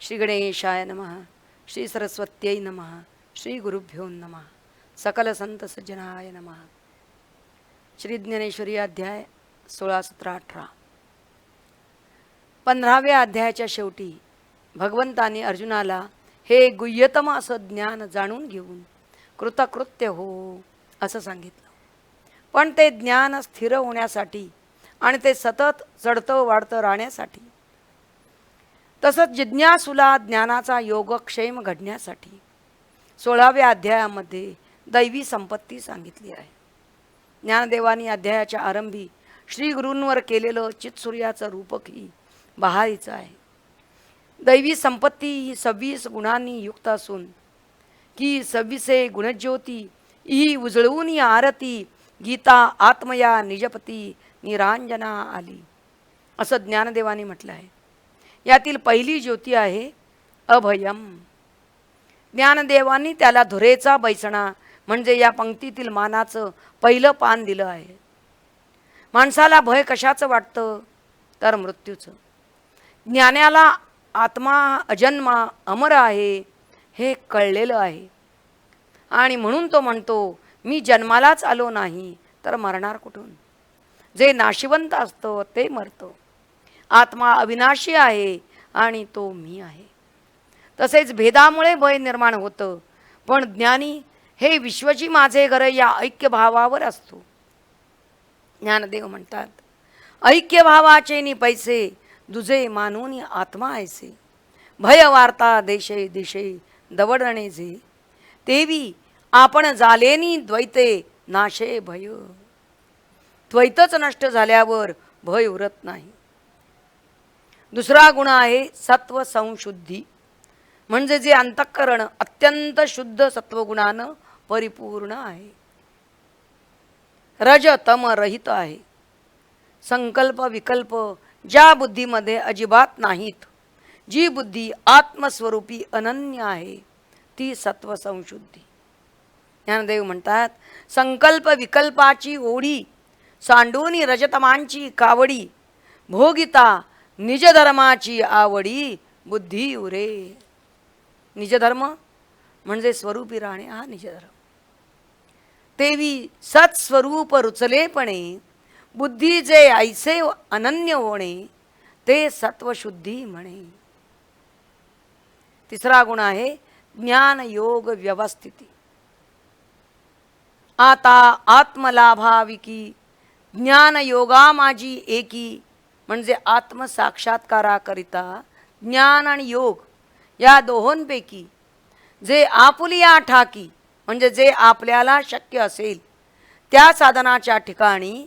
श्री गणेशाय नमः. श्री सरस्वत्यै नमः. श्री गुरुभ्यो नमः. सकल संत सज्जनाय नमः. श्री ज्ञानेश्वरी अध्याय 16, 17, 18. 15व्या अध्यायाच्या शेवटी भगवंताने अर्जुनाला हे गुह्यतम असं ज्ञान जाणून घेऊन कृतकृत्य हो असं सांगितलं. पण ते ज्ञान स्थिर होण्यासाठी आणि ते सतत चढतं वाढतं राहण्यासाठी, तसंच जिज्ञासूला ज्ञानाचा योगक्षेम घडण्यासाठी 16व्या अध्यायामध्ये दैवी संपत्ती सांगितली आहे. ज्ञानदेवानी अध्यायाच्या आरंभी श्री गुरूंवर केलेलं चित्सूर्याचं रूपकही बहारीचं आहे. दैवी संपत्ती ही 26 गुणांनी युक्त असून की 26 गुणज्योती ही उजळवून आरती गीता आत्मया निजपती निरांजना आली असं ज्ञानदेवानी म्हटलं आहे. यातील पहिली ज्योती आहे अभयम. ज्ञानदेवांनी त्याला धुरेचा बैसणा म्हणजे या पंक्तीतील मानाचं पहिलं पान दिलं आहे. माणसाला भय कशाचं वाटतं तर मृत्यूचं. ज्ञानाला आत्मा अजन्मा अमर आहे हे कळलेलं आहे आणि म्हणून तो म्हणतो मी जन्मालाच आलो नाही तर मरणार कुठून. जे नाशिवंत असतं ते मरतं. आत्मा अविनाशी आहे आणि तो मी आहे. तसेच भेदामुळे भय निर्माण होतं, पण ज्ञानी हे विश्वची माझे घर या ऐक्य भावावर असतो. ज्ञानदेव म्हणतात ऐक्य भावाचे नि पैसे दुजे मानून आत्मा ऐसे. भय वार्ता देशे दिशे दवडणे जे तेवी आपण जालेनी द्वैते नाशे भय. द्वैतच नष्ट झाल्यावर भय उरत नाही. दुसरा गुण आहे सत्व संशुद्धी, म्हणजे जे अंतःकरण अत्यंत शुद्ध सत्वगुणानं परिपूर्ण आहे. रज तम रहित आहे. संकल्प विकल्प ज्या बुद्धीमध्ये अजिबात नाहीत, जी बुद्धी आत्मस्वरूपी अनन्य आहे ती सत्व संशुद्धी. ज्ञानदेव म्हणतात संकल्प विकल्पाची ओढी सांडूनी रजतमांची कावडी भोगिता निजधर्माची आवडी बुद्धी उरे. निजधर्म म्हणजे स्वरूपी राहणे हा निजधर्म. तेवी सत्स्वरूप रुचलेपणे बुद्धी जे ऐसे अनन्य होणे ते सत्वशुद्धी म्हणे. तिसरा गुण आहे ज्ञान योग व्यवस्थिती. आता आत्मलाभाविकी ज्ञान योगा माझी एकी, म्हणजे आत्मसाक्षात्काराकरिता ज्ञान आणि योग या दोहोंपैकी जे आपुलिया ठाकी म्हणजे जे आपल्याला शक्य असेल त्या साधनाच्या ठिकाणी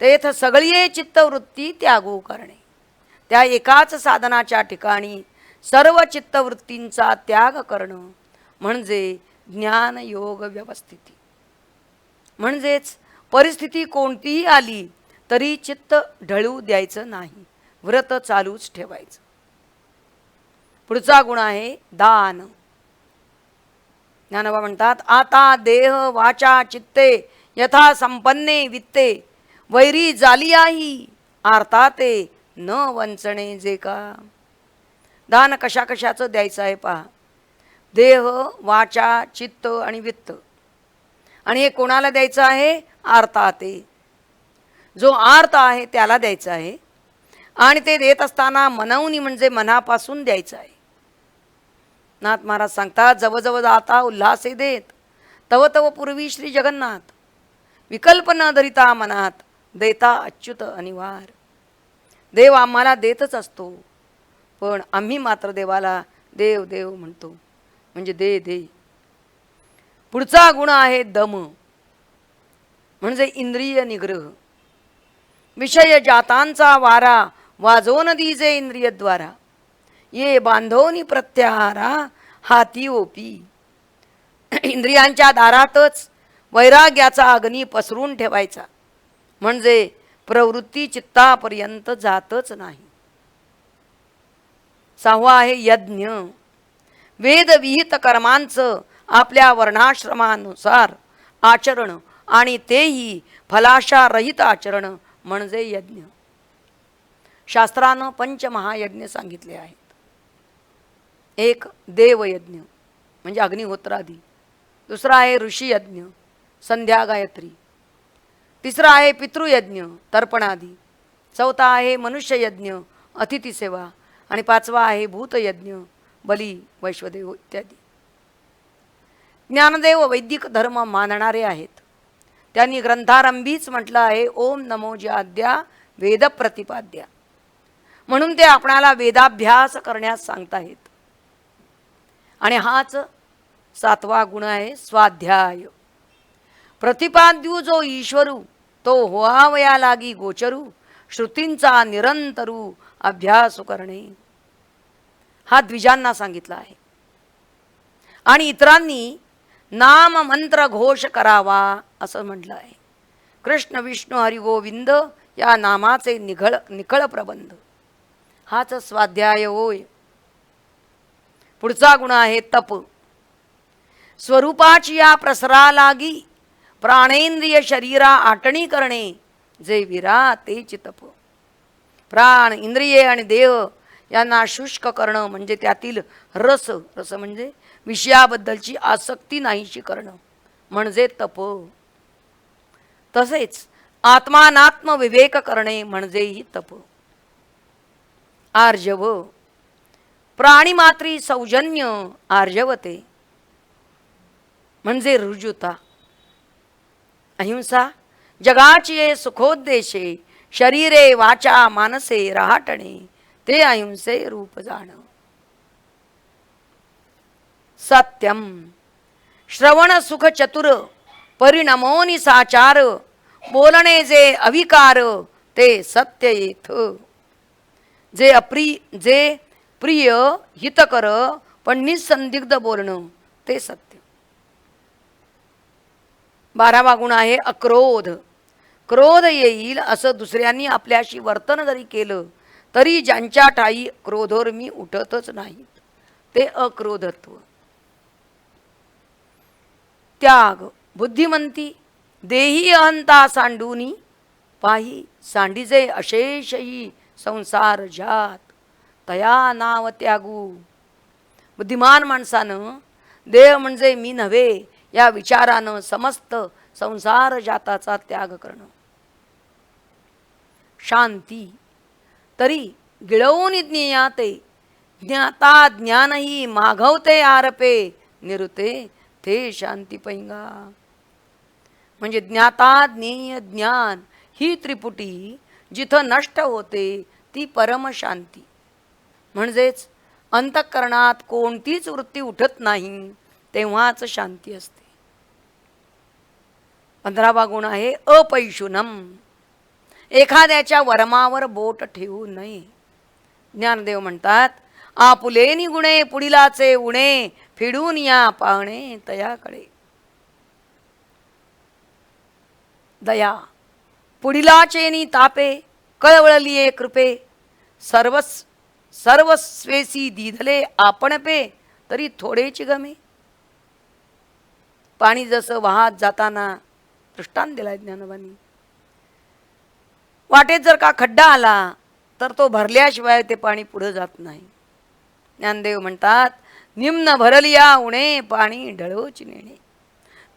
तेथ सगळी चित्तवृत्ती त्यागू करणे. त्या एकाच साधनाच्या ठिकाणी सर्व चित्तवृत्तींचा त्याग करणं म्हणजे ज्ञान योग व्यवस्थिती. म्हणजेच परिस्थिती कोणतीही आली तरी चित्त ढळू द्यायचं नाही, व्रत चालूच ठेवायचं. पुढचा गुण आहे दान. ज्ञानोबा म्हणतात आता देह वाचा चित्ते यथा संपन्ने वित्ते वैरी जालियाही आर्ताते न वंचणे जे का. दान कशा कशाचं द्यायचं आहे पहा. देह वाचा चित्त आणि वित्त. आणि हे कोणाला द्यायचं आहे आर्ताते. जो आर्त आहे त्याला द्यायचं आहे आणि ते देत असताना मनवनी म्हणजे मनापासून द्यायचं आहे. नाथ महाराज सांगतात जवळजवळ आता उल्हासे देत तव तव पूर्वी श्री जगन्नाथ विकल्प न धरिता मनात देता अच्युत अनिवार. देव आम्हाला देतच असतो, पण आम्ही मात्र देवाला देव देव म्हणतो, म्हणजे दे दे. पुढचा गुण आहे दम, म्हणजे इंद्रिय निग्रह. विषय जातांचा वारा वाजवून दीजे इंद्रियद्वारा ये बांधवनी प्रत्याहारा हाती ओपी. इंद्रियांच्या दारातच वैराग्याचा अग्नी पसरून ठेवायचा, म्हणजे प्रवृत्ती चित्तापर्यंत जातच नाही. सहावा आहे यज्ञ. वेदविहित कर्मांचं आपल्या वर्णाश्रमानुसार आचरण आणि तेही फलाशारहित आचरण म्हणजे यज्ञ. शास्त्रानं पंचमहायज्ञ सांगितले आहेत. एक देवयज्ञ म्हणजे अग्निहोत्रादी, दुसरा आहे ऋषी यज्ञ संध्या गायत्री, तिसरा आहे पितृयज्ञ तर्पणादी, चौथा आहे मनुष्ययज्ञ अतिथी सेवा आणि पाचवा आहे भूतयज्ञ बली वैश्वदेव इत्यादी. ज्ञानदेव वैदिक धर्म मानणारे आहेत. त्यांनी ग्रंथारंभीच म्हटलं आहे ओम नमो ज्याद्या वेद प्रतिपाद्या, म्हणून ते आपणाला वेदाभ्यास करण्यास सांगताहेत. आणि हाच 7वा गुण आहे स्वाध्याय. प्रतिपाद्यू जो ईश्वरू तो होवावया लागी गोचरू, श्रुतींचा निरंतरू अभ्यास करणे. हा द्विजांना सांगितला आहे. आणि इतरांनी नाम मंत्र घोष करावा असं म्हटलं आहे. कृष्ण विष्णू हरी गोविंद या नामाचे निखळ प्रबंध हाच स्वाध्याय होय. पुढचा गुण आहे तप. स्वरूपाची या प्रसरा लागी प्राणेंद्रिय शरीरा आटणी करणे, जे विरा तेच तप. प्राण इंद्रिये आणि देह यांना शुष्क करणं म्हणजे त्यातील रस म्हणजे विषयाबद्दलची आसक्ती नाहीशी करणं म्हणजे तप. तसेच आत्मानात्म विवेक करणे म्हणजेही तप. आर्जव प्राणीमात्री सौजन्य आर्जवते म्हणजे रुजुता. अहिंसा जगाची सुखोद्देशे शरीरे वाचा मानसे रहाटणे, ते अहिंसे रूप जाण. सत्यम श्रवण सुख चतुर परिणमोनी साचार, बोलणे जे अविकार ते सत्य येथ. जे प्रिय हितकर पण निसंदिग्ध बोलणं ते सत्य. 12वा गुण आहे अक्रोध. क्रोध येईल असं दुसऱ्यांनी आपल्याशी वर्तन जरी केलं तरी ज्यांच्या ठाई क्रोधोर्मी उठतच नाहीत ते अक्रोधत्व. त्याग बुद्धिमंती देही अहंता सांडूनी, पाही सांडीजे अशेषही संसार जात, तया नाव त्यागू. बुद्धिमान माणसानं देह म्हणजे मी नव्हे या विचारानं समस्त संसार जाताचा त्याग करणं. शांती तरी गिळवून ज्ञेयाते, ज्ञाता ज्ञानही माघवते आरपे, निरुते ते शांती पैंगा. म्हणजे ज्ञाता ज्ञेय ज्ञान ही त्रिपुटी जिथं नष्ट होते ती परमशांती. म्हणजेच अंतःकरणात कोणतीच वृत्ती उठत नाही तेव्हाच शांती असते. 15वा गुण आहे अपैशुनम. एखाद्याच्या वर्मावर बोट ठेवू नये. ज्ञानदेव म्हणतात आपुलेनी गुणे पुढिलाचे उणे, फिडून या पाहणे तयाकडे. दया पुढिलाचेनी तापे, कळवळलिये कृपे, सर्वस्वेसी दिधले आपण पे, तरी थोडेची गमे. पाणी जसं वाहत जाताना दृष्टांत दिलाय ज्ञानोबांनी. वाटेत जर का खड्डा आला तर तो भरल्याशिवाय ते पाणी पुढे जात नाही. ज्ञानदेव म्हणतात निम्न भरलिया उणे, पाणी ढळोची नेणे,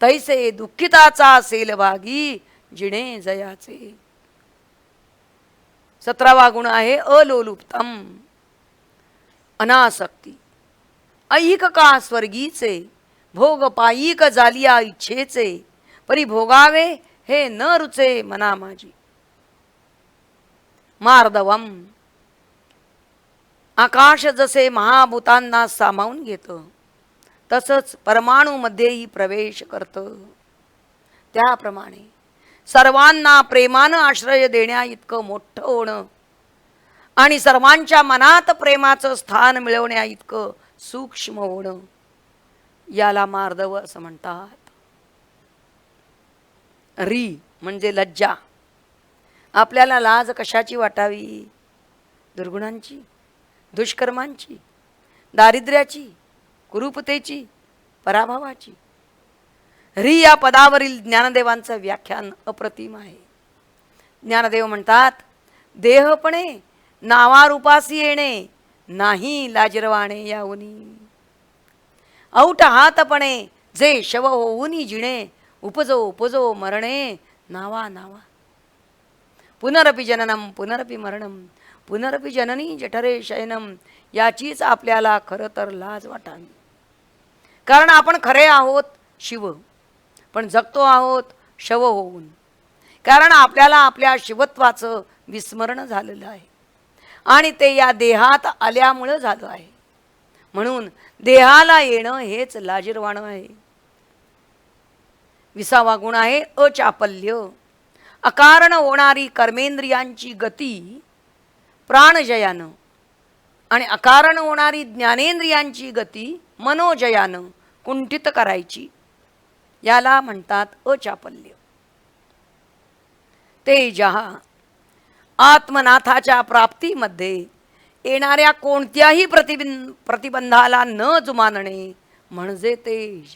तैसे दुःखिताचा असेल भागी, जिणे जयाचे. 17वा गुण आहे अलोलुप्तम. अनासक्ती ऐक का स्वर्गीचे, भोग पायिक जालिया इच्छेचे, परी भोगावे हे न रुचे मना माझी. मार्दवम आकाश जसे महाभूतांना सामावून घेतं तसंच परमाणूमध्येही प्रवेश करतं. त्याप्रमाणे सर्वांना प्रेमानं आश्रय देण्या इतकं मोठं होणं आणि सर्वांच्या मनात प्रेमाचं स्थान मिळवण्या इतकं सूक्ष्म होणं याला मार्दव असं म्हणतात. री म्हणजे लज्जा. आपल्याला लाज कशाची वाटावी? दुर्गुणांची, दुष्कर्मांची, दारिद्र्याची, कुरूपतेची, पराभवाची. री या पदावरील ज्ञानदेवांचं व्याख्यान अप्रतिम आहे. ज्ञानदेव म्हणतात देहपणे नावारूपासी येणे, नाही लाजिरवाणे याऊनी. औट हातपणे जे शव होऊनी जिणे, उपजो उपजो मरणे नावा नावा. पुनरपि जननम पुनरपि मरणम, पुनरपि जननी जठरे शयनम. याचीच आपल्याला खरं तर लाज वाटावी. कारण आपण खरे आहोत शिव, पण जगतो आहोत शव होऊन. कारण आपल्याला आपल्या शिवत्वाचं विस्मरण झालेलं आहे आणि ते या देहात आल्यामुळं झालं आहे. म्हणून देहाला येणं हेच लाजिरवाणं आहे. 20वा गुण आहे अचापल्य. अकारण होणारी कर्मेंद्रियांची गती प्राणजयानं आणि अकारण होणारी ज्ञानेंद्रियांची गती मनोजयानं कुंठित करायची, याला म्हणतात अचापल्य. तेजहा आत्मनाथाच्या प्राप्तीमध्ये येणाऱ्या कोणत्याही प्रतिबंधाला न जुमानणे म्हणजे तेज.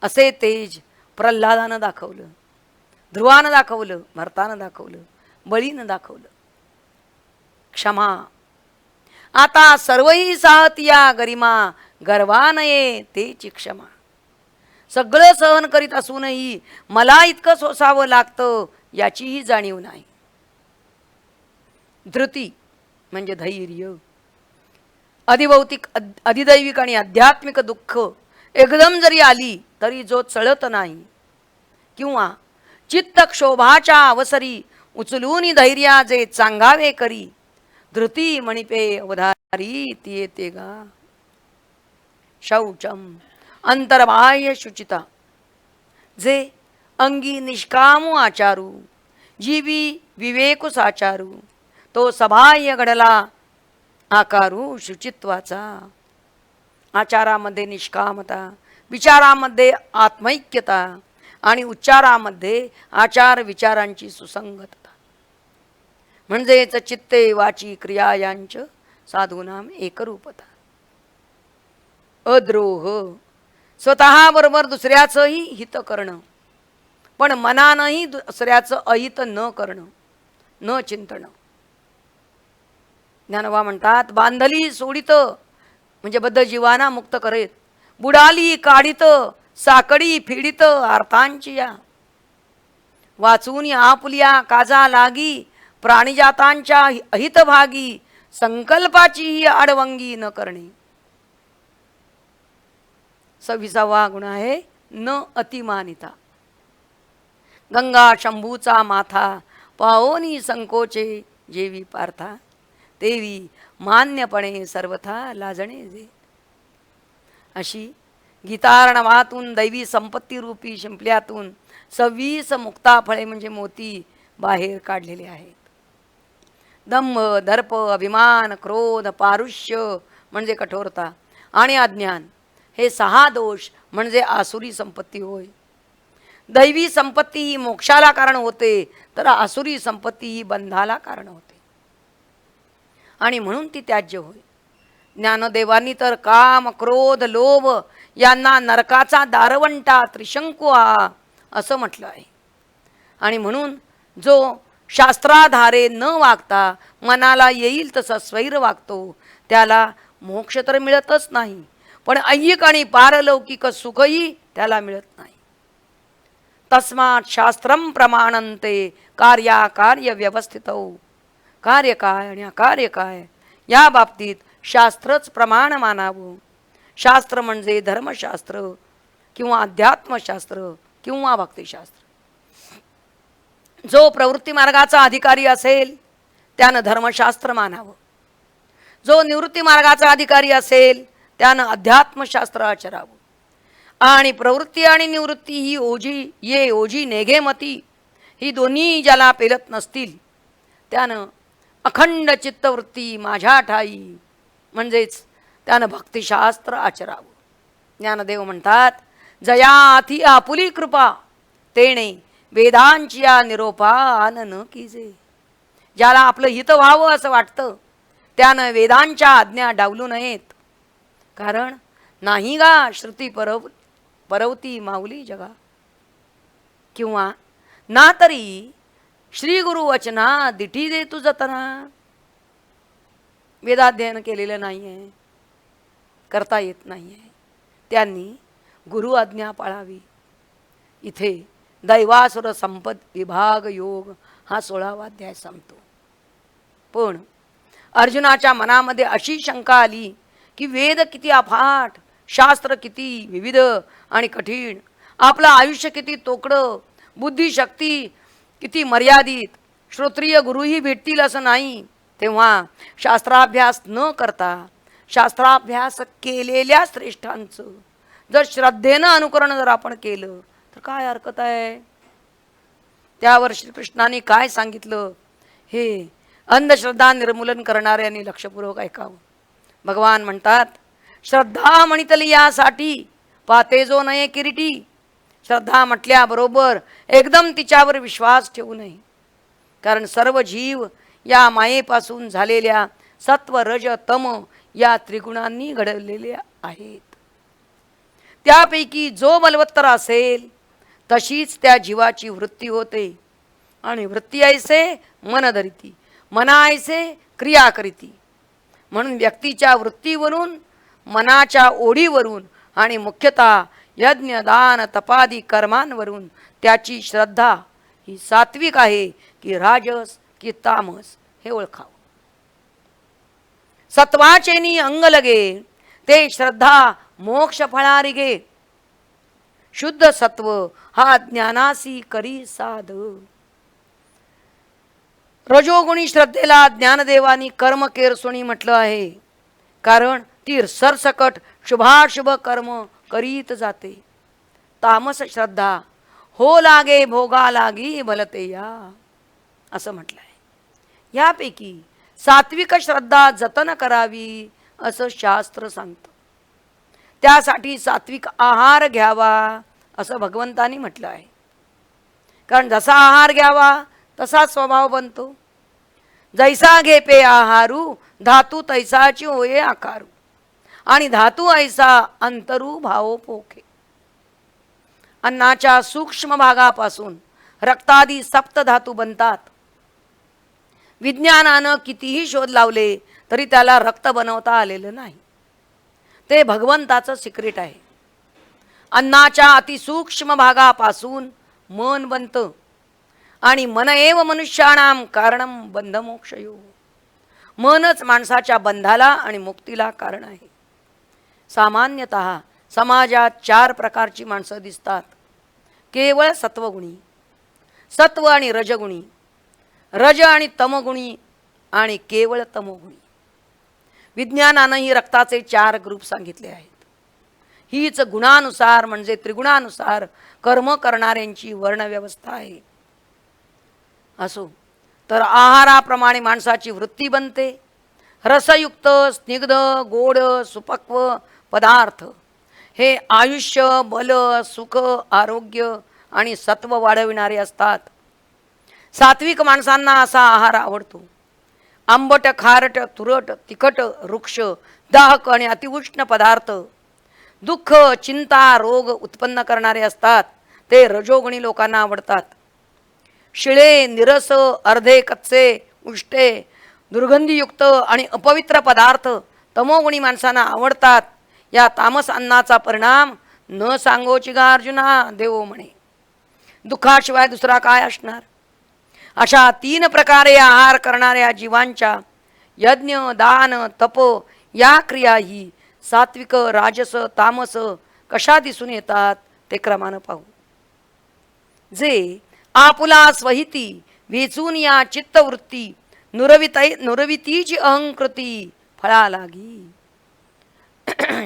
असे तेज प्रल्हादानं दाखवलं, ध्रुवानं दाखवलं, भरतानं दाखवलं, बळीनं दाखवलं. क्षमा आता सर्वही साहतिया गरिमा, गर्वानये तेची क्षमा. सगळं सहन करीत असूनही मला इतकं सोसावं लागतं याचीही जाणीव नाही. धृती म्हणजे धैर्य. अधिभौतिक अधिदैविक आणि आध्यात्मिक दुःख एकदम जरी आली तरी जो चळत नाही किंवा चित्तक्षोभाच्या अवसरी उचलून धैर्या जे चांगावे करी, धृती मणिपे अवधारी ती येते गा. शौचम अंतर्बाह्य शुचिता. जे अंगी निष्कामू आचारू, जीवी विवेकू साचारू, तो सबाह्य घडला आकारू शुचित्वाचा. आचारामध्ये निष्कामता, विचारामध्ये आत्मैक्यता आणि उच्चारामध्ये आचार विचारांची सुसंगतता. म्हणजेच चित्ते वाची क्रिया यांच साधूनाम एकरूपता. अद्रोह स्वतः बरोबर दुसऱ्याचंही हित करणं, पण मनानंही दुसऱ्याचं अहित न करणं, न चिंतणं. ज्ञानोबा म्हणतात बांधली सोडित म्हणजे बद्ध जीवाना मुक्त करेत, बुडाली काढित साकडी फिडित अर्थांची या. वाचून आपुल्या काजा लागी प्राणिजातांच्या अहितभागी, संकल्पाचीही आडवंगी न करणे. 26वा गुण आहे न अतिमानिता. गंगा शंभूचा माथा पाओनी संकोचे जेवी पार्था, तेवी मान्यपणे सर्वथा लाजणे जे. अशी गीतार्णवातून दैवी संपत्ती रूपी शिंपल्यातून 26 मुक्ताफळे म्हणजे मोती बाहेर काढलेले आहेत. दंभ, दर्प, अभिमान, क्रोध, पारुष्य म्हणजे कठोरता आणि अज्ञान हे 6 दोष म्हणजे आसुरी संपत्ती होय. दैवी संपत्ती ही मोक्षाला कारण होते, तर आसुरी संपत्ती ही बंधाला कारण होते आणि म्हणून ती त्याज्य होय. ज्ञानदेवांनी तर काम, क्रोध, लोभ यांना नरकाचा दारवंटा त्रिशंकू हा असं म्हटलं आहे. आणि म्हणून जो शास्त्राधारे न वागता मनाला येईल तसं स्वैर वागतो त्याला मोक्ष तर मिळतच नाही, पण ऐहिक आणि पारलौकिक सुखही त्याला मिळत नाही. तस्मात् शास्त्रम प्रमाणन्ते कार्याकार्य व्यवस्थितौ. कार्य काय आणि अकार्य काय या बाबतीत शास्त्रच प्रमाण मानावं. शास्त्र म्हणजे धर्मशास्त्र किंवा अध्यात्मशास्त्र किंवा भक्तिशास्त्र. जो प्रवृत्ती मार्गाचा अधिकारी असेल त्यानं धर्मशास्त्र मानावं. जो निवृत्ती मार्गाचा अधिकारी असेल त्यानं अध्यात्मशास्त्र आचरावं. आणि प्रवृत्ती आणि निवृत्ती ही ओजी नेघेमती ही दोन्ही ज्याला पेलत नसतील त्यानं अखंड चित्तवृत्ती माझ्या ठाई म्हणजेच त्यानं भक्तिशास्त्र आचरावं. ज्ञानदेव म्हणतात जयाथी आपुली कृपा तेणे वेदांची निरोपा आनन कीजे. ज्याला आपलं हित व्हावं असं वाटतं त्यानं वेदांच्या आज्ञा डावलू नयेत. कारण नाही गा श्रुती परवती माऊली जगा. किंवा ना तरी श्री गुरु वचना दिठी दे तू जतना. वेदाध्ययन केलेलं नाही आहे, करता येत नाही आहे, त्यांनी गुरु आज्ञा पाळावी. इथे दैवासुर संपद विभाग योग हा 16वा अध्याय संपतो. पण अर्जुनाच्या मनामध्ये अशी शंका आली की वेद किती अफाट, शास्त्र किती विविध आणि कठीण, आपलं आयुष्य किती तोकडं, बुद्धिशक्ती किती मर्यादित, श्रोत्रिय गुरुही भेटतील असं नाही. तेव्हा शास्त्राभ्यास न करता शास्त्राभ्यास केलेल्या श्रेष्ठांचं जर श्रद्धेनं अनुकरण जर आपण केलं तर काय हरकत आहे. त्यावर श्रीकृष्णाने काय सांगितलं हे अंधश्रद्धा निर्मूलन करणाऱ्यांनी लक्षपूर्वक ऐकावं. भगवान म्हणतात, श्रद्धा म्हणितली यासाठी पाते जो नये किरीटी. श्रद्धा म्हटल्याबरोबर एकदम तिच्यावर विश्वास ठेवू नये, कारण सर्व जीव या मायेपासून झालेल्या सत्व रज तम या त्रिगुणांनी घडवलेले आहेत. त्यापैकी जो बलवत्तर असेल तशीच त्या जीवाची वृत्ती होते, आणि वृत्ती ऐसे मन धरिती, मना ऐसे क्रिया करीती. म्हणून व्यक्तीच्या वृत्तीवरून, मनाच्या ओढीवरून आणि मुख्यतः यज्ञ दान तपादी कर्मांवरून त्याची श्रद्धा ही सात्विक आहे की राजस की तामस हे ओळखावं. सत्वाचेनी अंग लगे ते श्रद्धा मोक्ष फळारी गे. शुद्ध सत्व हा ज्ञानासी करी साध. रजोगुणी श्रद्धेला ज्ञानदेवानी कर्म केरसुणी म्हटलं आहे, कारण ती सरसकट शुभाशुभ कर्म करीत जाते. तामस श्रद्धा हो लागे भोगा लागी भलते या असं म्हटलं आहे. यापैकी सात्विक श्रद्धा जतन करावी असं शास्त्र सांगतं. त्यासाठी सात्विक आहार घ्यावा असं भगवंतानी म्हटलं आहे, कारण जसा आहार घ्यावा तसा स्वभाव बनतो. जैसा घेपे आहारू धातू तैसाची होये आकारू, आणि धातू ऐसा अंतरू भावो पोखे. अन्नाच्या सूक्ष्म भागापासून रक्तादी सप्त धातू बनतात. विज्ञानानं कितीही शोध लावले तरी त्याला रक्त बनवता आलेलं नाही. ते भगवंताचं सिक्रेट आहे. अन्नाच्या अतिसूक्ष्म भागापासून मन बनतं, आणि मन एव मनुष्याणाम कारणम बंधमोक्षयो. मनच माणसाच्या बंधाला आणि मुक्तीला कारण आहे. सामान्यतः समाजात 4 प्रकारची माणसं दिसतात. केवळ सत्वगुणी, सत्व आणि रजगुणी, रज आणि तमगुणी, आणि केवळ तमोगुणी. विज्ञानानंही रक्ताचे 4 ग्रुप सांगितले आहेत. हीच गुणानुसार म्हणजे त्रिगुणानुसार कर्म करणाऱ्यांची वर्णव्यवस्था आहे. असो तर आहाराप्रमाणे माणसाची वृत्ती बनते. रसयुक्त, स्निग्ध, गोड, सुपक्व पदार्थ हे आयुष्य, बल, सुख, आरोग्य आणि सत्व वाढविणारे असतात. सात्विक माणसांना असा आहार आवडतो. आंबट, खारट, तुरट, तिखट, वृक्ष, दाहक आणि अतिउष्ण पदार्थ दुःख, चिंता, रोग उत्पन्न करणारे असतात. ते रजोगुणी लोकांना आवडतात. शिळे, निरस, अर्धे कच्चे, उष्टे, दुर्गंधीयुक्त आणि अपवित्र पदार्थ तमोगुणी माणसांना आवडतात. या तामस अन्नाचा परिणाम न सांगोची गा अर्जुना, देव म्हणे. दुःखाशिवाय दुसरा काय असणार. अशा 3 प्रकारे आहार करणाऱ्या जीवांच्या यज्ञ दान तप या क्रियाही सात्विक राजस तामस कशा दिसून येतात ते क्रमानं पाहू. जे आपुला स्वहिती वेचून या चित्तवृत्ती नुरवितीची अहंकृती फळा लागी.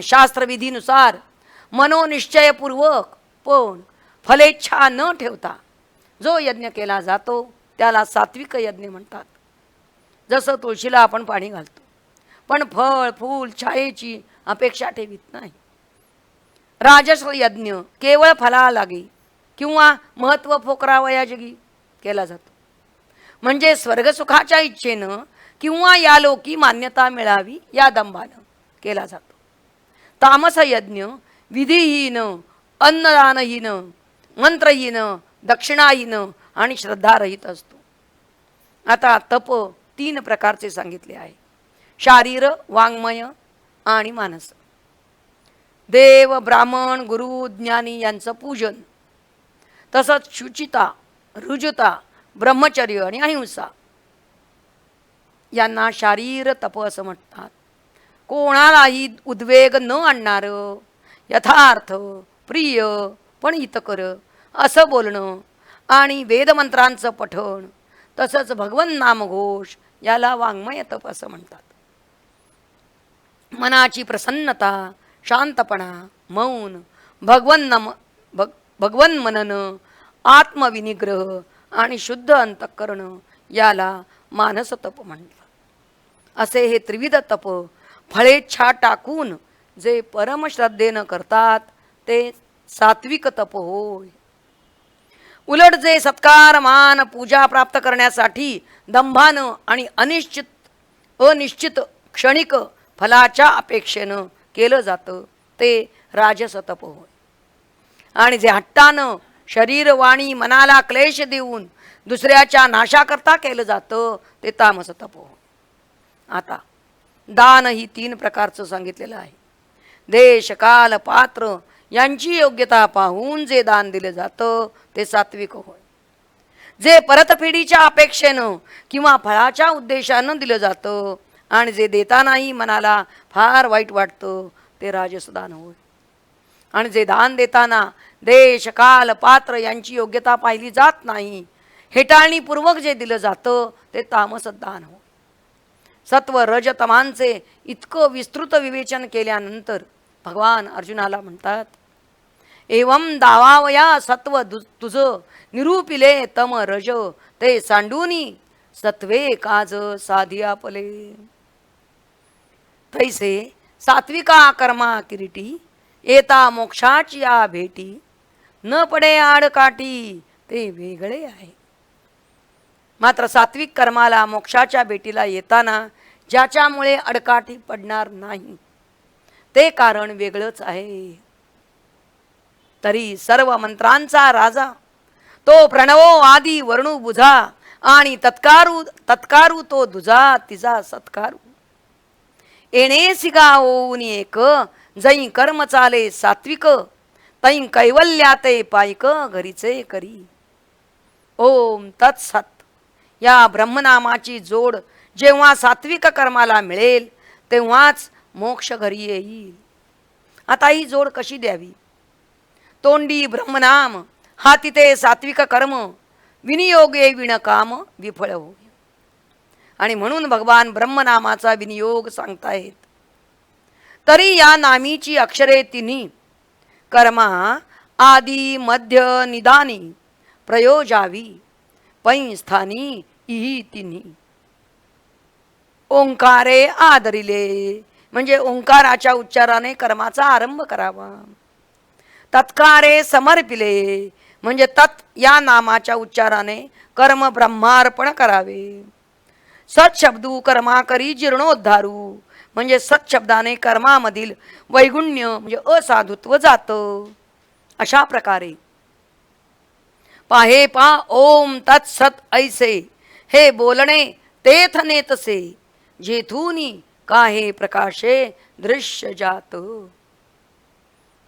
शास्त्रविधीनुसार मनोनिश्चयपूर्वक पण फलेच्छा न ठेवता जो यज्ञ केला जातो त्याला सात्विक यज्ञ म्हणतात. जसं तुळशीला आपण पाणी घालतो, पण फळ फूल छायेची अपेक्षा ठेवीत नाही. राजस यज्ञ केवळ फला लागे किंवा महत्त्व फोकरावया जगी केला जातो, म्हणजे स्वर्गसुखाच्या इच्छेनं किंवा या लोकी मान्यता मिळावी या दंभानं केला जातो. तामस यज्ञ विधिहीन, अन्नदानहीन, मंत्रहीन, दक्षिणाहीन आणि श्रद्धारहित असतो. आता तप 3 प्रकारचे सांगितले आहे. शारीर, वाङ्मय आणि मानस. देव, ब्राह्मण, गुरु, ज्ञानी यांचं पूजन. तसंच शुचिता, ऋजुता, ब्रह्मचर्य आणि अहिंसा यांना शारीर तप असं म्हणतात. कोणालाही उद्वेग न आणणारं, यथार्थ, प्रिय पण हितकर असं बोलणं आणि वेदमंत्रांचं पठण, तसंच भगवन नामघोष याला वाङ्मय तप असं म्हणतात. मनाची प्रसन्नता, शांतपणा, मौन, भगवन मनन, आत्मविनिग्रह आणि शुद्ध अंतःकरण याला मानसतप म्हणतात. असे हे त्रिविध तप फळेच्छा टाकून जे परमश्रद्धेनं करतात ते सात्विक तप होय. उलट जे सत्कार, मान, पूजा प्राप्त करण्यासाठी दंभानं आणि अनिश्चित क्षणिक फलाच्या अपेक्षेनं केलं जातं ते राजसतप होय. आणि जे हट्टानं शरीर, वाणी, मनाला क्लेश देऊन दुसऱ्याच्या नाशाकरता केलं जातं ते तामसतप होय. आता दान ही 3 प्रकारचं सांगितलेलं आहे. देश, काल, पात्र यांची योग्यता पाहून जे दान दिलं जातं ते सात्विक होय. जे परतफेडीच्या अपेक्षेनं किंवा फळाच्या उद्देशानं दिलं जातं आणि जे देतानाही मनाला फार वाईट वाटतं ते राजसदान होय. आणि जे दान देताना देश, काल, पात्र यांची योग्यता पाहिली जात नाही, हेटाळणीपूर्वक जे दिलं जातं ते तामस दान होय. सत्व, रज, तमांचे इतकं विस्तृत विवेचन केल्यानंतर भगवान अर्जुनाला म्हणतात, एवं दावावया सत्व तुझ निरूपिले तम रज ते सांडूनी सत्वे काज साधिया पले. तैसे सात्विका कर्मा किरीटी येता मोक्षाची या भेटी न पडे आडकाठी ते वेगळे आहे. मात्र सात्विक कर्माला मोक्षाच्या भेटीला येताना ज्याच्यामुळे अडकाठी पडणार नाही ते कारण वेगळंच आहे. तरी सर्व मंत्रांचा राजा तो प्रणवो आदी वर्णू बुझा आणि तत्कारू तो दुजा तिचा सत्कारू. येणे सिगा ओऊन एक जै कर्म चाले सात्विक तै कैवल्याते पायक घरीचे करी. ओम तत्सत. या ब्रह्मनामाची जोड जेव्हा सात्विक कर्माला मिळेल तेव्हाच मोक्ष घरी येईल. आता ही जोड कशी द्यावी? तोंडी ब्रह्मनाम, हाती ते सात्विक कर्म, विनियोगे विणकाम विफळ होय. आणि म्हणून भगवान ब्रह्मनामाचा विनियोग सांगतायत. तरी या नामीची अक्षरे तिन्ही कर्मा आदी मध्य निदानी प्रयोजावी पै स्थानी इही तिन्ही. ओंकारे आदरिले म्हणजे ओंकाराच्या उच्चाराने कर्माचा आरंभ करावा. तत्कारे समर्पिले म्हणजे तत् या नामाच्या उच्चाराने कर्म ब्रह्मार्पण करावे. सत्शब्दू कर्मा करी जीर्णोद्धारू म्हणजे सत्शब्दाने कर्मामधील वैगुण्य म्हणजे असाधुत्व जातं. अशा प्रकारे पाहे पा ओम तत्सत ऐसे हे बोलणे तेथ नेतसे जेथूनी काहे प्रकाशे दृश्य जात.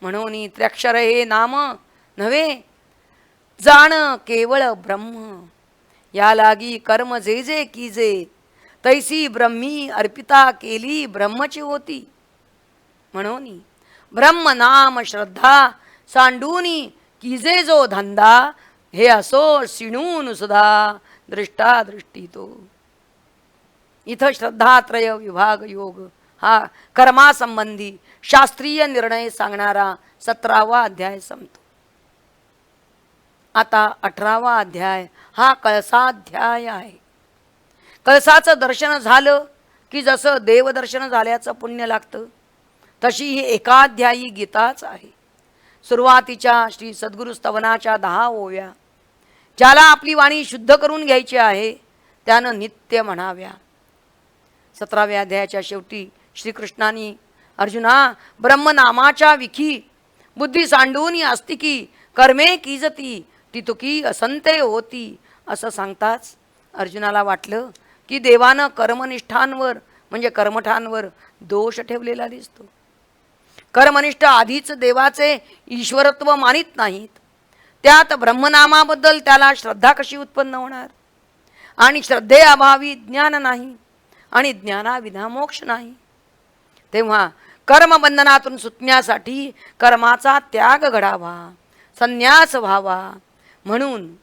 म्हणून त्र्यक्षर हे नाम नव्हे जाण केवळ ब्रह्म. या लागी कर्म जे जे कीजे तैसी ब्रह्मी अर्पिता केली ब्रह्मची होती. म्हणून ब्रह्म नाम श्रद्धा सांडूनी कीजे जो धंदा हे असो सिणून सुद्धा दृष्टा दृष्टी तो. इथं श्रद्धात्रय विभाग योग हा कर्मासंबंधी शास्त्रीय निर्णय सांगणारा 17वा अध्याय संपतो. आता 18वा अध्याय हा कळसाध्याय आहे. कळसाचं दर्शन झालं की जसं देवदर्शन झाल्याचं पुण्य लागतं तशी ही एकाध्यायी गीताच आहे. सुरुवातीच्या श्री सद्गुरु स्तवनाच्या 10 ओव्या ज्याला आपली वाणी शुद्ध करून घ्यायची आहे त्यानं नित्य म्हणाव्या. 17व्या अध्यायाच्या शेवटी श्रीकृष्णाने अर्जुना ब्रह्मनामाच्या विखी बुद्धी सांडून अस्तिकी कर्मे कीजती तितुकी असंते होती असं सांगताच अर्जुनाला वाटलं की देवानं कर्मनिष्ठांवर म्हणजे कर्मठांवर दोष ठेवलेला दिसतो. कर्मनिष्ठ आधीच देवाचे ईश्वरत्व मानित नाहीत, त्यात ब्रह्मनामाबद्दल त्याला श्रद्धा कशी उत्पन्न होणार? आणि श्रद्धेअभावी ज्ञान नाही, आणि ज्ञानाविना मोक्ष नाही. तेव्हा कर्मबंधनातून सुटण्यासाठी कर्माचा त्याग घडावा, संन्यास व्हावा. म्हणून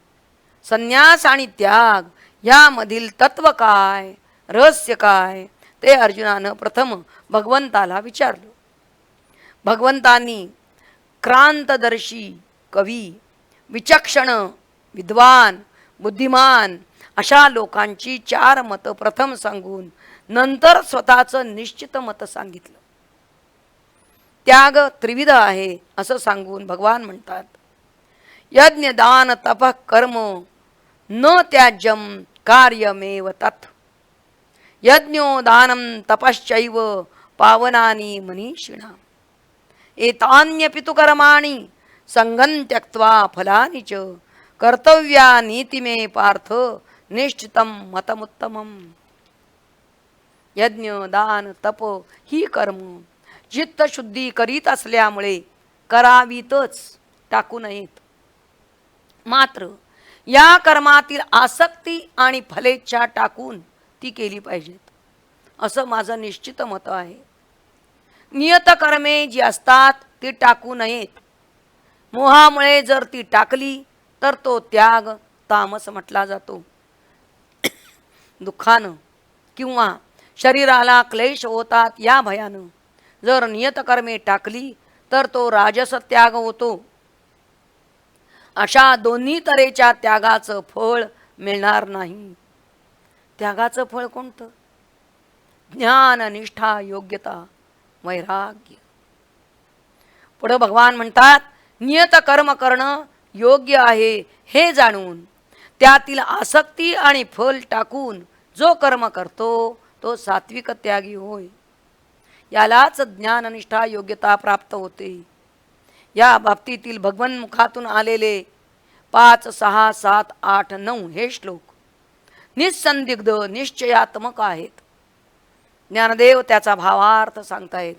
संन्यास आणि त्याग यामधील तत्व काय, रहस्य काय, ते अर्जुनानं प्रथम भगवंताला विचारलं. भगवंतांनी क्रांतदर्शी, कवी, विचक्षण, विद्वान, बुद्धिमान अशा लोकांची 4 मतं प्रथम सांगून नंतर स्वतःचं निश्चित मत सांगितलं. त्याग त्रिविध आहे असं सांगून भगवान म्हणतात, यज्ञ दान तप कर्म न त्याज्यम कार्यमेव तत्. यज्ञो दानं तपश्चैव पावनानि मनीषिणां. एतान्यपि तु कर्माणि संगं त्यक्त्वा फलानि च कर्तव्यानीति मे पार्थ निश्चितं मतमुत्तमम्. यज्ञ दान तप ही कर्म चित्तशुद्धी करीत असल्यामुळे करावीतच, टाकू नयेत. मात्र या कर्मातील आसक्ती आणि फलेच्छा टाकून ती केली पाहिजेत, असं माझं निश्चित मत आहे. नियत कर्मे जी असतात ती टाकू नयेत. मोहामुळे जर ती टाकली तर तो त्याग तामस म्हटला जातो. दुःखानं किंवा शरीराला क्लेश होतात या भयानं जर नियतकर्मे टाकली तर तो राजस त्याग होतो. अशा दोन्ही तऱ्हेच्या त्यागाचं फळ मिळणार नाही. त्यागाचं फळ कोणतं? ज्ञान, निष्ठा, योग्यता, वैराग्य. पुढे भगवान म्हणतात, नियत कर्म करणं योग्य आहे हे जाणून त्यातील आसक्ती आणि फल टाकून जो कर्म करतो तो सात्विक त्यागी होय. यालाच ज्ञान, निष्ठा, योग्यता प्राप्त होते. या बाबतीतील भगवन मुखातून आलेले 5, 6, 7, 8, 9 हे श्लोक निसंदिग्ध निश्चयात्मक आहेत. ज्ञानदेव त्याचा भावार्थ सांगतायत.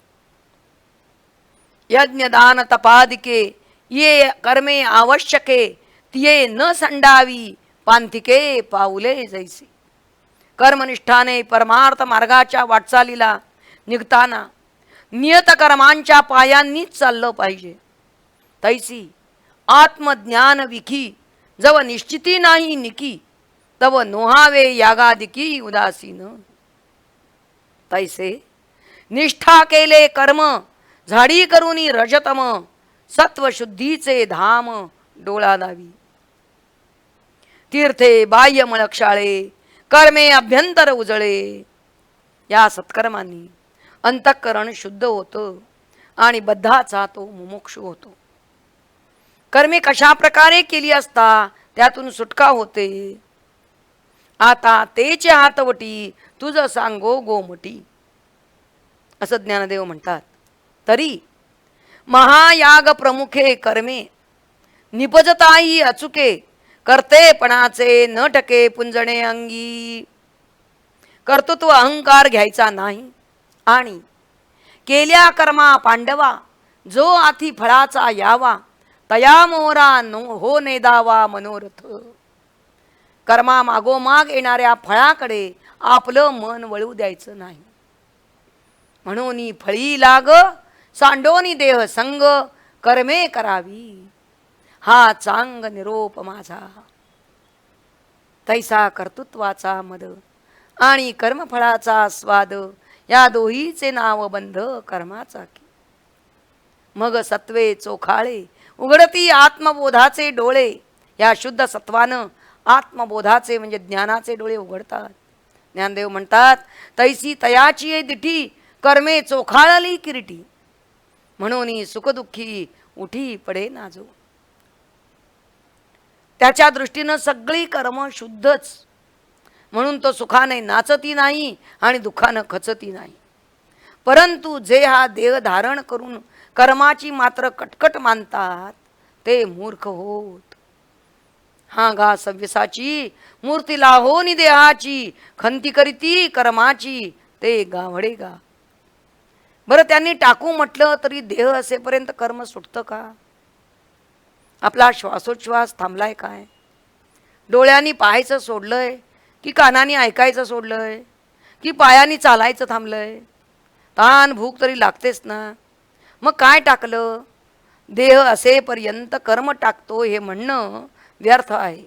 यज्ञ दान तपादिके ये कर्मे आवश्यके तिये न संडावी पांथिके पाऊले जैसे. कर्मनिष्ठाने परमार्थ मार्गाच्या वाटचालीला निघताना नियत कर्मांच्या पायांनीच चाललं पाहिजे. तैसी आत्मज्ञान विखी जव निश्चिती नाही निकी तव नोहावे यागादिकी उदासीन. तैसे निष्ठा केले कर्म झाडी करुनी रजतम सत्वशुद्धीचे धाम डोळा दावी. तीर्थे बाह्य मळक्षाळे कर्मे अभ्यंतर उजळे. या सत्कर्मांनी अंतःकरण शुद्ध होतं आणि बद्धाचा तो मुमुक्षु होतो. कर्मे कशा प्रकारे केली असता त्यातून सुटका होते. आता तेचे हातवटी तुझ सांगो गोमटी, असं ज्ञानदेव म्हणतात. तरी महायाग प्रमुखे कर्मे निपजताही अचुके कर्तेपणाचे न टके पुंजणे अंगी. कर्तृत्व अहंकार घ्यायचा नाही आणि केल्या कर्मा पांडवा जो आधी फळाचा यावा तया मोरा हो नेदावा मनोरथ. कर्मा मागोमाग येणाऱ्या फळाकडे आपलं मन वळू द्यायचं नाही. म्हणून फळी लाग सांडोनी देह संग कर्मे करावी हा चांग निरोप माझा. तैसा कर्तृत्वाचा मद आणि कर्मफळाचा स्वाद या दोहीचे नाव बंध कर्माचा की. मग सत्वे चोखाळे उघडती आत्मबोधाचे डोळे. या शुद्ध सत्वानं आत्मबोधाचे म्हणजे ज्ञानाचे डोळे उघडतात. ज्ञानदेव म्हणतात, तैसी तयाची ये दिठी कर्मे चोखाळली किरीटी. म्हणून सुखदुःखी उठी पडे नाजो. त्याच्या दृष्टीनं सगळी कर्म शुद्धच, म्हणून तो सुखाने नाचती नाही आणि दुःखानं खचती नाही. परंतु जे हा देह धारण करून कर्माची मात्र कटकट मानतात ते मूर्ख होत. हा गा सव्यसाची मूर्तीला होनी देहाची खंती करीती कर्माची ते गावडे गा. बरं, त्यांनी टाकू म्हटलं तरी देह असेपर्यंत कर्म सुटतं का? आपला श्वासोच्छ्वास थांबलाय काय? डोळ्यांनी पाहायचं सोडलंय की कानाने ऐकायचं सोडलंय की पायानी चालायचं थांबलंय? तान भूक तरी लागतेच ना. मग काय टाकलं? देह असेपर्यंत कर्म टाकतो हे म्हणणं व्यर्थ आहे.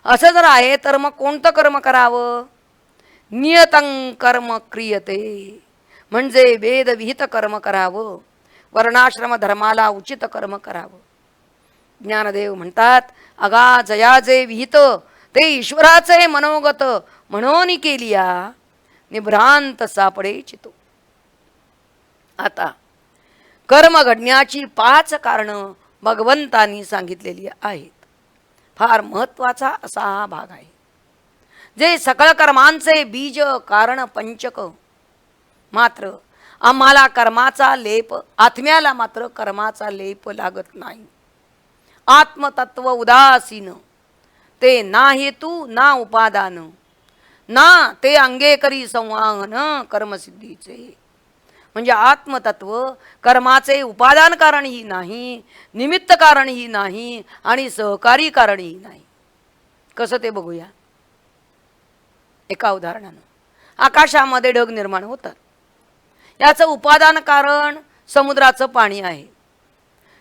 असं जर आहे तर मग कोणतं कर्म करावं? नियतं कर्म क्रियते, म्हणजे वेदविहित कर्म करावं, वर्णाश्रम धर्माला उचित कर्म करावं. ज्ञानदेव म्हणतात, अगा जया जे विहित ते ईश्वराचे मनोगत म्हणून केलिया, निभ्रांत सापडे चितो. आता कर्म घडण्याची 5 कारणं भगवंतांनी सांगितलेली आहेत. फार महत्वाचा असा हा भाग आहे. जे सकळ कर्मांचे बीज कारण पंचक. मात्र आम्हाला कर्माचा लेप, आत्म्याला मात्र कर्माचा लेप लागत नाही. आत्मतत्व उदासीन, ते ना हेतू ना उपादान, ना ते अंगे करी संवाहन कर्मसिद्धीचे. म्हणजे आत्मतत्व कर्माचे उपादान कारणही नाही, निमित्त कारणही नाही आणि सहकारी कारणही नाही. कसं ते बघूया एका उदाहरणानं. आकाशामध्ये ढग निर्माण होतात. याचं उपादान कारण समुद्राचं पाणी आहे.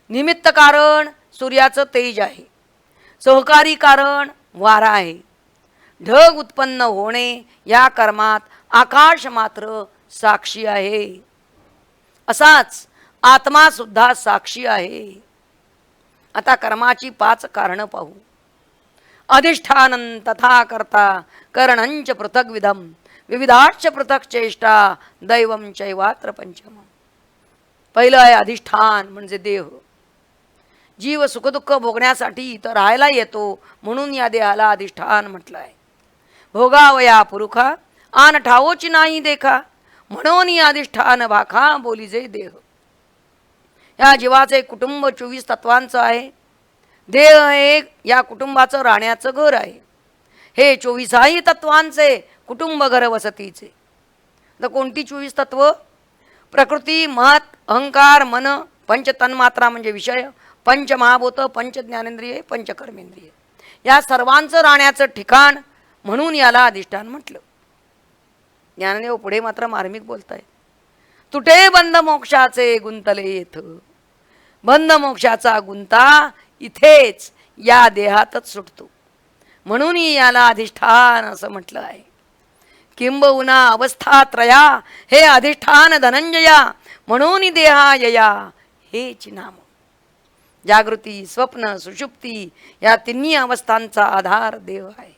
निमित्त कारण सूर्याचं तेज आहे. सहकारी कारण वारा आहे. ढग उत्पन्न होणे या कर्मात आकाश मात्र साक्षी आहे. असाच आत्मा सुद्धा साक्षी आहे. आता कर्माची 5 कारणं पाहू. अधिष्ठानं तथा कर्ता करणंच पृथग्विधम विविधाश्च पृथक चेष्टा दैवम चैवात्र पंचम. पहिलं आहे अधिष्ठान, म्हणजे देह. जीव सुखदुःख भोगण्यासाठी इथं राहायला येतो म्हणून या देहाला अधिष्ठान म्हटलं आहे. भोगावया पुरुखा आन ठावोची नाही देखा, म्हणून या अधिष्ठान भाखा बोलीजे देह. या जीवाचे कुटुंब 24 तत्वांचं आहे. देह हे या कुटुंबाचं राहण्याचं घर आहे. हे 24 तत्वांचे कुटुंब घर वसतीचे. तर कोणती 24 तत्व? प्रकृती, महत, अहंकार, मन, पंच तन्मात्रा म्हणजे विषय, पंच महाभूत, पंच ज्ञानेंद्रिय, पंच कर्मेंद्रिय. या सर्वांचं राहण्याचं ठिकाण म्हणून याला अधिष्ठान म्हटलं. ज्ञानदेव पुढे मात्र मार्मिक बोलताय. तुटे बंध मोक्षाचे गुंतले येथ. बंध मोक्षाचा गुंता इथेच या देहातच सुटतो, म्हणून याला अधिष्ठान असं म्हटलं आहे. किंबहुना अवस्था त्रया हे अधिष्ठान धनंजया, म्हणून देहा यया हेच नाम. जागृती, स्वप्न, सुषुप्ती या तिन्ही अवस्थांचा आधार देह आहे.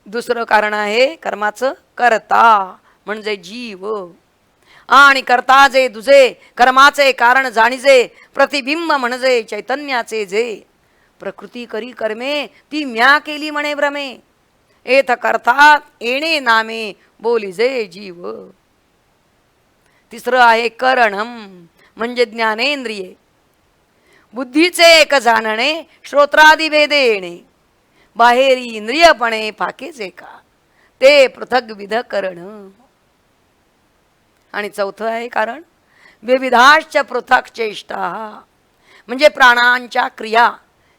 दुसरं कारण आहे कर्माचं कर्ता, म्हणजे जीव. आणि कर्ता जे दुजे कर्माचे कारण जाणीजे, प्रतिबिंब म्हणजे चैतन्याचे जे. प्रकृती करी कर्मे ती म्या केली म्हणे भ्रमे, एथ करतात येणे नामे बोलीजे जीव. तिसरं आहे करणम, म्हणजे ज्ञानेंद्रिये. बुद्धीचे एक जाणणे, श्रोत्रादी भेदे येणे, बाहेरी इंद्रियपणे फाकेचे का, ते पृथक विध करण. आणि चौथं आहे कारण विविधाश्च पृथक चेष्टा, म्हणजे प्राणांच्या क्रिया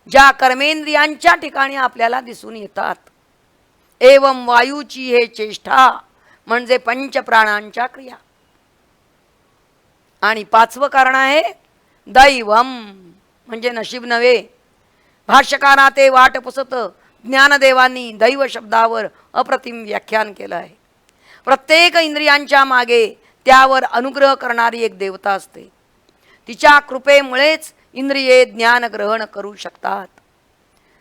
ज्या कर्मेंद्रियांच्या ठिकाणी आपल्याला दिसून येतात. एवं वायूची हे चेष्टा, म्हणजे पंच प्राणांच्या क्रिया. आणि 5वं कारण आहे दैवम, म्हणजे नशीब नव्हे. भाष्यकारा ते वाट पुसत ज्ञानदेवांनी दैव शब्दावर अप्रतिम व्याख्यान केलं आहे. प्रत्येक इंद्रियांच्या मागे त्यावर अनुग्रह करणारी एक देवता असते. तिच्या कृपेमुळेच इंद्रिये ज्ञान ग्रहण करू शकतात.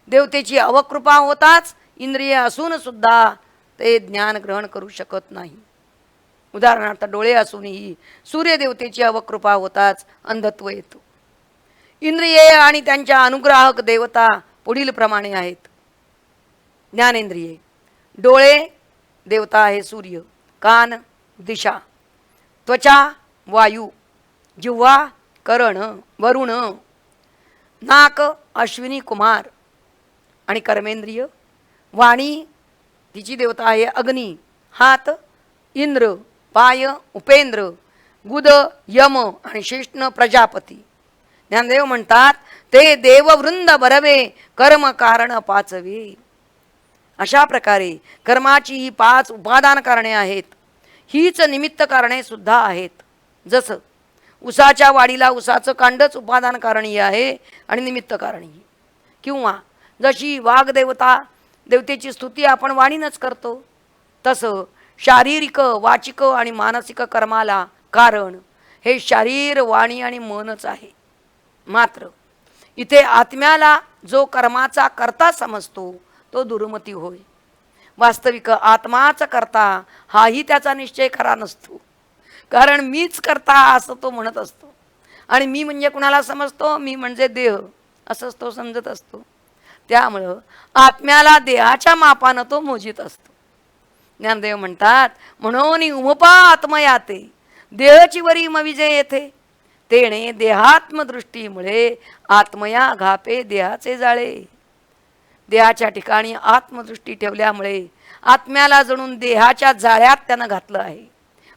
देवतेची अवकृपा होताच इंद्रिय असून सुद्धा ते ज्ञान ग्रहण करू शकत नाही. उदाहरणार्थ डोळे असूनही सूर्यदेवतेची अवकृपा होताच अंधत्व येतो. इंद्रिये आणि त्यांच्या अनुग्राहक देवता पुढील प्रमाणे आहेत. ज्ञानेंद्रिये, डोळे देवता आहे सूर्य, कान दिशा, त्वचा वायू, जिव्हा करण वरुण, नाक अश्विनी कुमार. आणि कर्मेंद्रिय वाणी, तिची देवता आहे अग्नी, हात इंद्र, पाय उपेंद्र, गुद यम आणि शिष्ण प्रजापती. ज्ञानदेव म्हणतात ते देववृंद बरवे कर्म कारण पाचवे. अशा प्रकारे कर्माची ही 5 उपादान कारणे आहेत. हीच निमित्त कारणे सुद्धा आहेत. जसं उसाच्या वाढीला उसाचं कांडच उपादान कारणी आहे आणि निमित्त कारणी. किंवा जशी वाग्देवता देवतेची स्तुती आपण वाणीनंच करतो, तसं शारीरिक वाचिक आणि मानसिक कर्माला कारण हे शरीर वाणी आणि मनच आहे. मात्र इथे आत्म्याला जो कर्माचा कर्ता समजतो तो दुर्मती होय. वास्तविक आत्माच करता हाही त्याचा निश्चय खरा नसतो. कारण मीच करता असं तो म्हणत असतो आणि मी म्हणजे कुणाला समजतो, मी म्हणजे देह असंच तो समजत असतो. त्यामुळं आत्म्याला देहाच्या मापानं तो मोजित असतो. ज्ञानदेव म्हणतात म्हणून उमपा आत्मयाते देहची वरी मविजे येथे तेणे देहात्मदृष्टीमुळे आत्मया घापे देहाचे जाळे. देहाच्या ठिकाणी आत्मदृष्टी ठेवल्यामुळे आत्म्याला जणून देहाच्या जाळ्यात त्यानं घातलं आहे.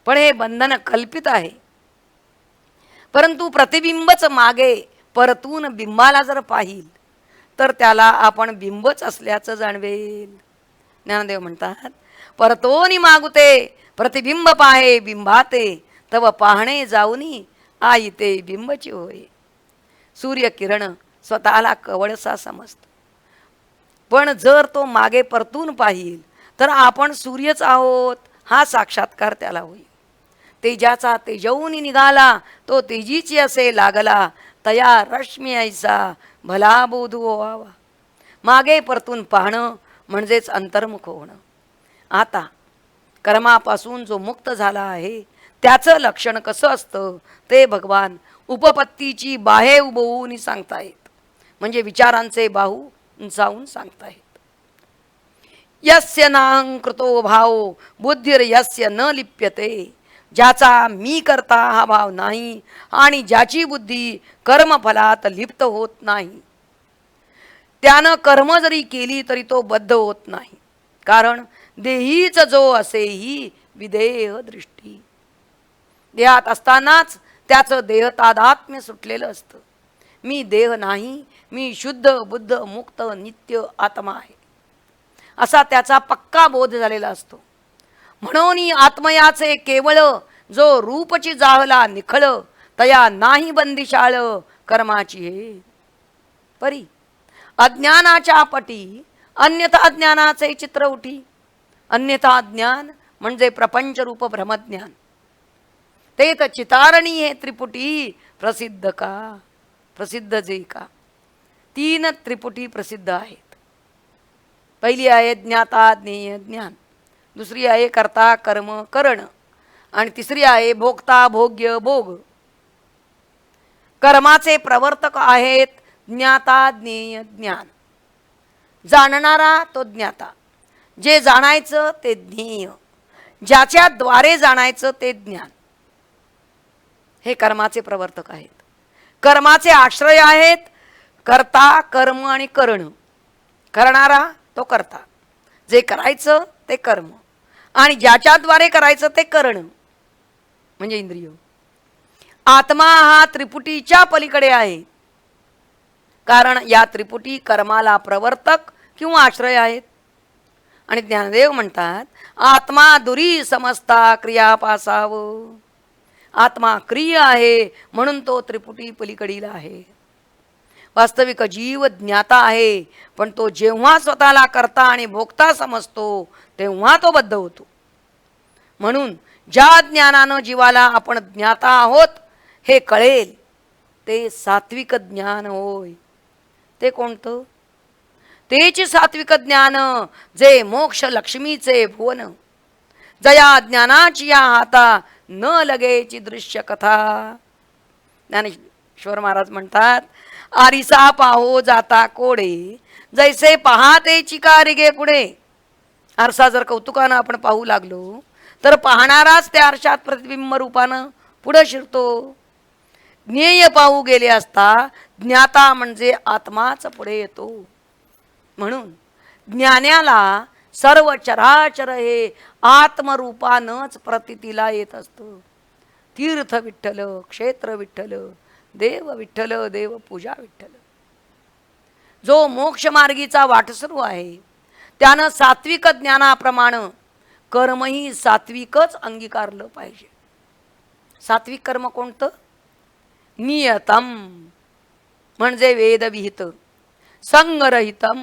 पण हे बंधन कल्पित आहे. परंतु प्रतिबिंबच मागे परतून बिंबाला जर पाहिल तर त्याला आपण बिंबच असल्याचं जाणवेल. ज्ञानदेव म्हणतात परतोनी मागुते प्रतिबिंब पाहे बिंबाते तव पाहणे जाऊनी आई ते बिंबची होय. सूर्यकिरण स्वतःला कवळसा समजतो, पण जर तो मागे परतून पाहिल तर आपण सूर्यच आहोत हा साक्षात्कार त्याला होईल. तेजाचा तेजवून निघाला तो तेजीची असे लागला तया रश्मी ऐसा भला बोधू व्हावा. मागे परतून पाहणं म्हणजेच अंतर्मुख होणं. आता कर्मापासून जो मुक्त झाला आहे त्याचं लक्षण कसं असतं ते भगवान उपपत्तीची बाहे उभवून सांगतायत. म्हणजे विचारांचे बाहू उंचावून सांगतायत. यस्य नाहंकृतो भाव बुद्धिर यस्य न लिप्यते. ज्याचा मी करता हा भाव नाही आणि ज्याची बुद्धी कर्मफलात लिप्त होत नाही त्यानं कर्म जरी केली तरी तो बद्ध होत नाही. कारण देहीच जो असेही विदेह दृष्टी. देहात असतानाच त्याचं देहतादात्म्य सुटलेलं असतं. मी देह नाही, मी शुद्ध बुद्ध मुक्त नित्य आत्मा आहे असा त्याचा पक्का बोध झालेला असतो. म्हणून आत्मयाचे केवळ जो रूपची जाहला निखळ तया नाही बंदिशाळ कर्माची हे परी. अज्ञानाच्या पटी अन्यथा ज्ञानाचे चित्र उठी. अन्यथा ज्ञान म्हणजे प्रपंच रूप ब्रह्मज्ञान. ते तर चितारणी हे त्रिपुटी प्रसिद्ध का. प्रसिद्ध जे का 3 त्रिपुटी प्रसिद्ध आहेत. पहिली आहे ज्ञाता ज्ञेय ज्ञान, दुसरी आहे कर्ता कर्म करण आणि तिसरी आहे भोक्ता भोग्य भोग. कर्माचे प्रवर्तक आहेत ज्ञाता ज्ञेय ज्ञान. जाणणारा तो ज्ञाता, जे जाणायचं ते ज्ञेय, ज्याच्या द्वारे जाणायचं ते ज्ञान. हे कर्माचे प्रवर्तक आहेत. कर्माचे आश्रय आहेत कर्ता कर्म आणि करण. करणारा तो कर्ता, जे करायचं ते कर्म आणि ज्याच्याद्वारे करायचं ते करण म्हणजे इंद्रिय. आत्मा हा त्रिपुटीच्या पलीकडे आहे. कारण या त्रिपुटी कर्माला प्रवर्तक किंवा आश्रय आहेत. आणि ज्ञानदेव म्हणतात आत्मा दुरी समजता क्रिया पासाव. आत्मा क्रिय आहे म्हणून तो त्रिपुटी पलीकडील आहे. वास्तविक जीव ज्ञाता आहे, पण तो जेव्हा स्वतःला करता आणि भोगता समजतो तेव्हा तो बद्ध होतो. म्हणून ज्या ज्ञानानं जीवाला आपण ज्ञाता आहोत हे कळेल ते सात्विक ज्ञान होय. ते कोणतं? तेच सात्विक ज्ञान जे मोक्ष लक्ष्मीचे भुवन. जया ज्ञानाची या हाता न लगेची दृश्य कथा. ज्ञानेश्वर महाराज म्हणतात आरिसा पाहो जाता कोडे जैसे पाहते चिकारिगे पुढे. आरसा जर कौतुकानं आपण पाहू लागलो तर पाहणाराच त्या आरशात प्रतिबिंब रूपानं पुढे शिरतो. ज्ञेय पाहू गेले असता ज्ञाता म्हणजे आत्माच पुढे येतो. म्हणून ज्ञानाला सर्व चराचर हे आत्मरूपानंच प्रतीतीला येत असतं. तीर्थ विठ्ठल, क्षेत्र विठ्ठल, देव विठ्ठल, देव पूजा विठ्ठल. जो मोक्षमार्गीचा वाटसरू आहे त्यानं सात्विक ज्ञानाप्रमाणे कर्मही सात्विकच अंगीकारलं पाहिजे. सात्विक कर्म कोणतं? नियतम म्हणजे वेदविहित, संगरहितम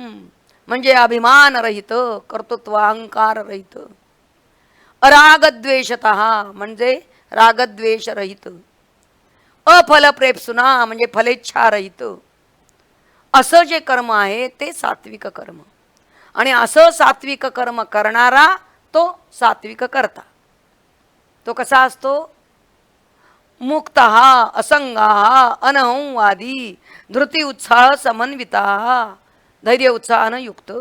म्हणजे अभिमानरहित, कर्तृत्व अहंकार रहित, अरागद्वेषतः म्हणजे रागद्वेषरहित, अफलप्रेप्सुना म्हणजे फलेच्छारहित. असं जे कर्म आहे ते सात्विक कर्म. आणि असं सात्विक कर्म करणारा तो सात्विक करता. तो कसा असतो? मुक्त, असंगा, अनहंवादी, धृती उत्साह समन्विता, धैर्य उत्साहानं युक्त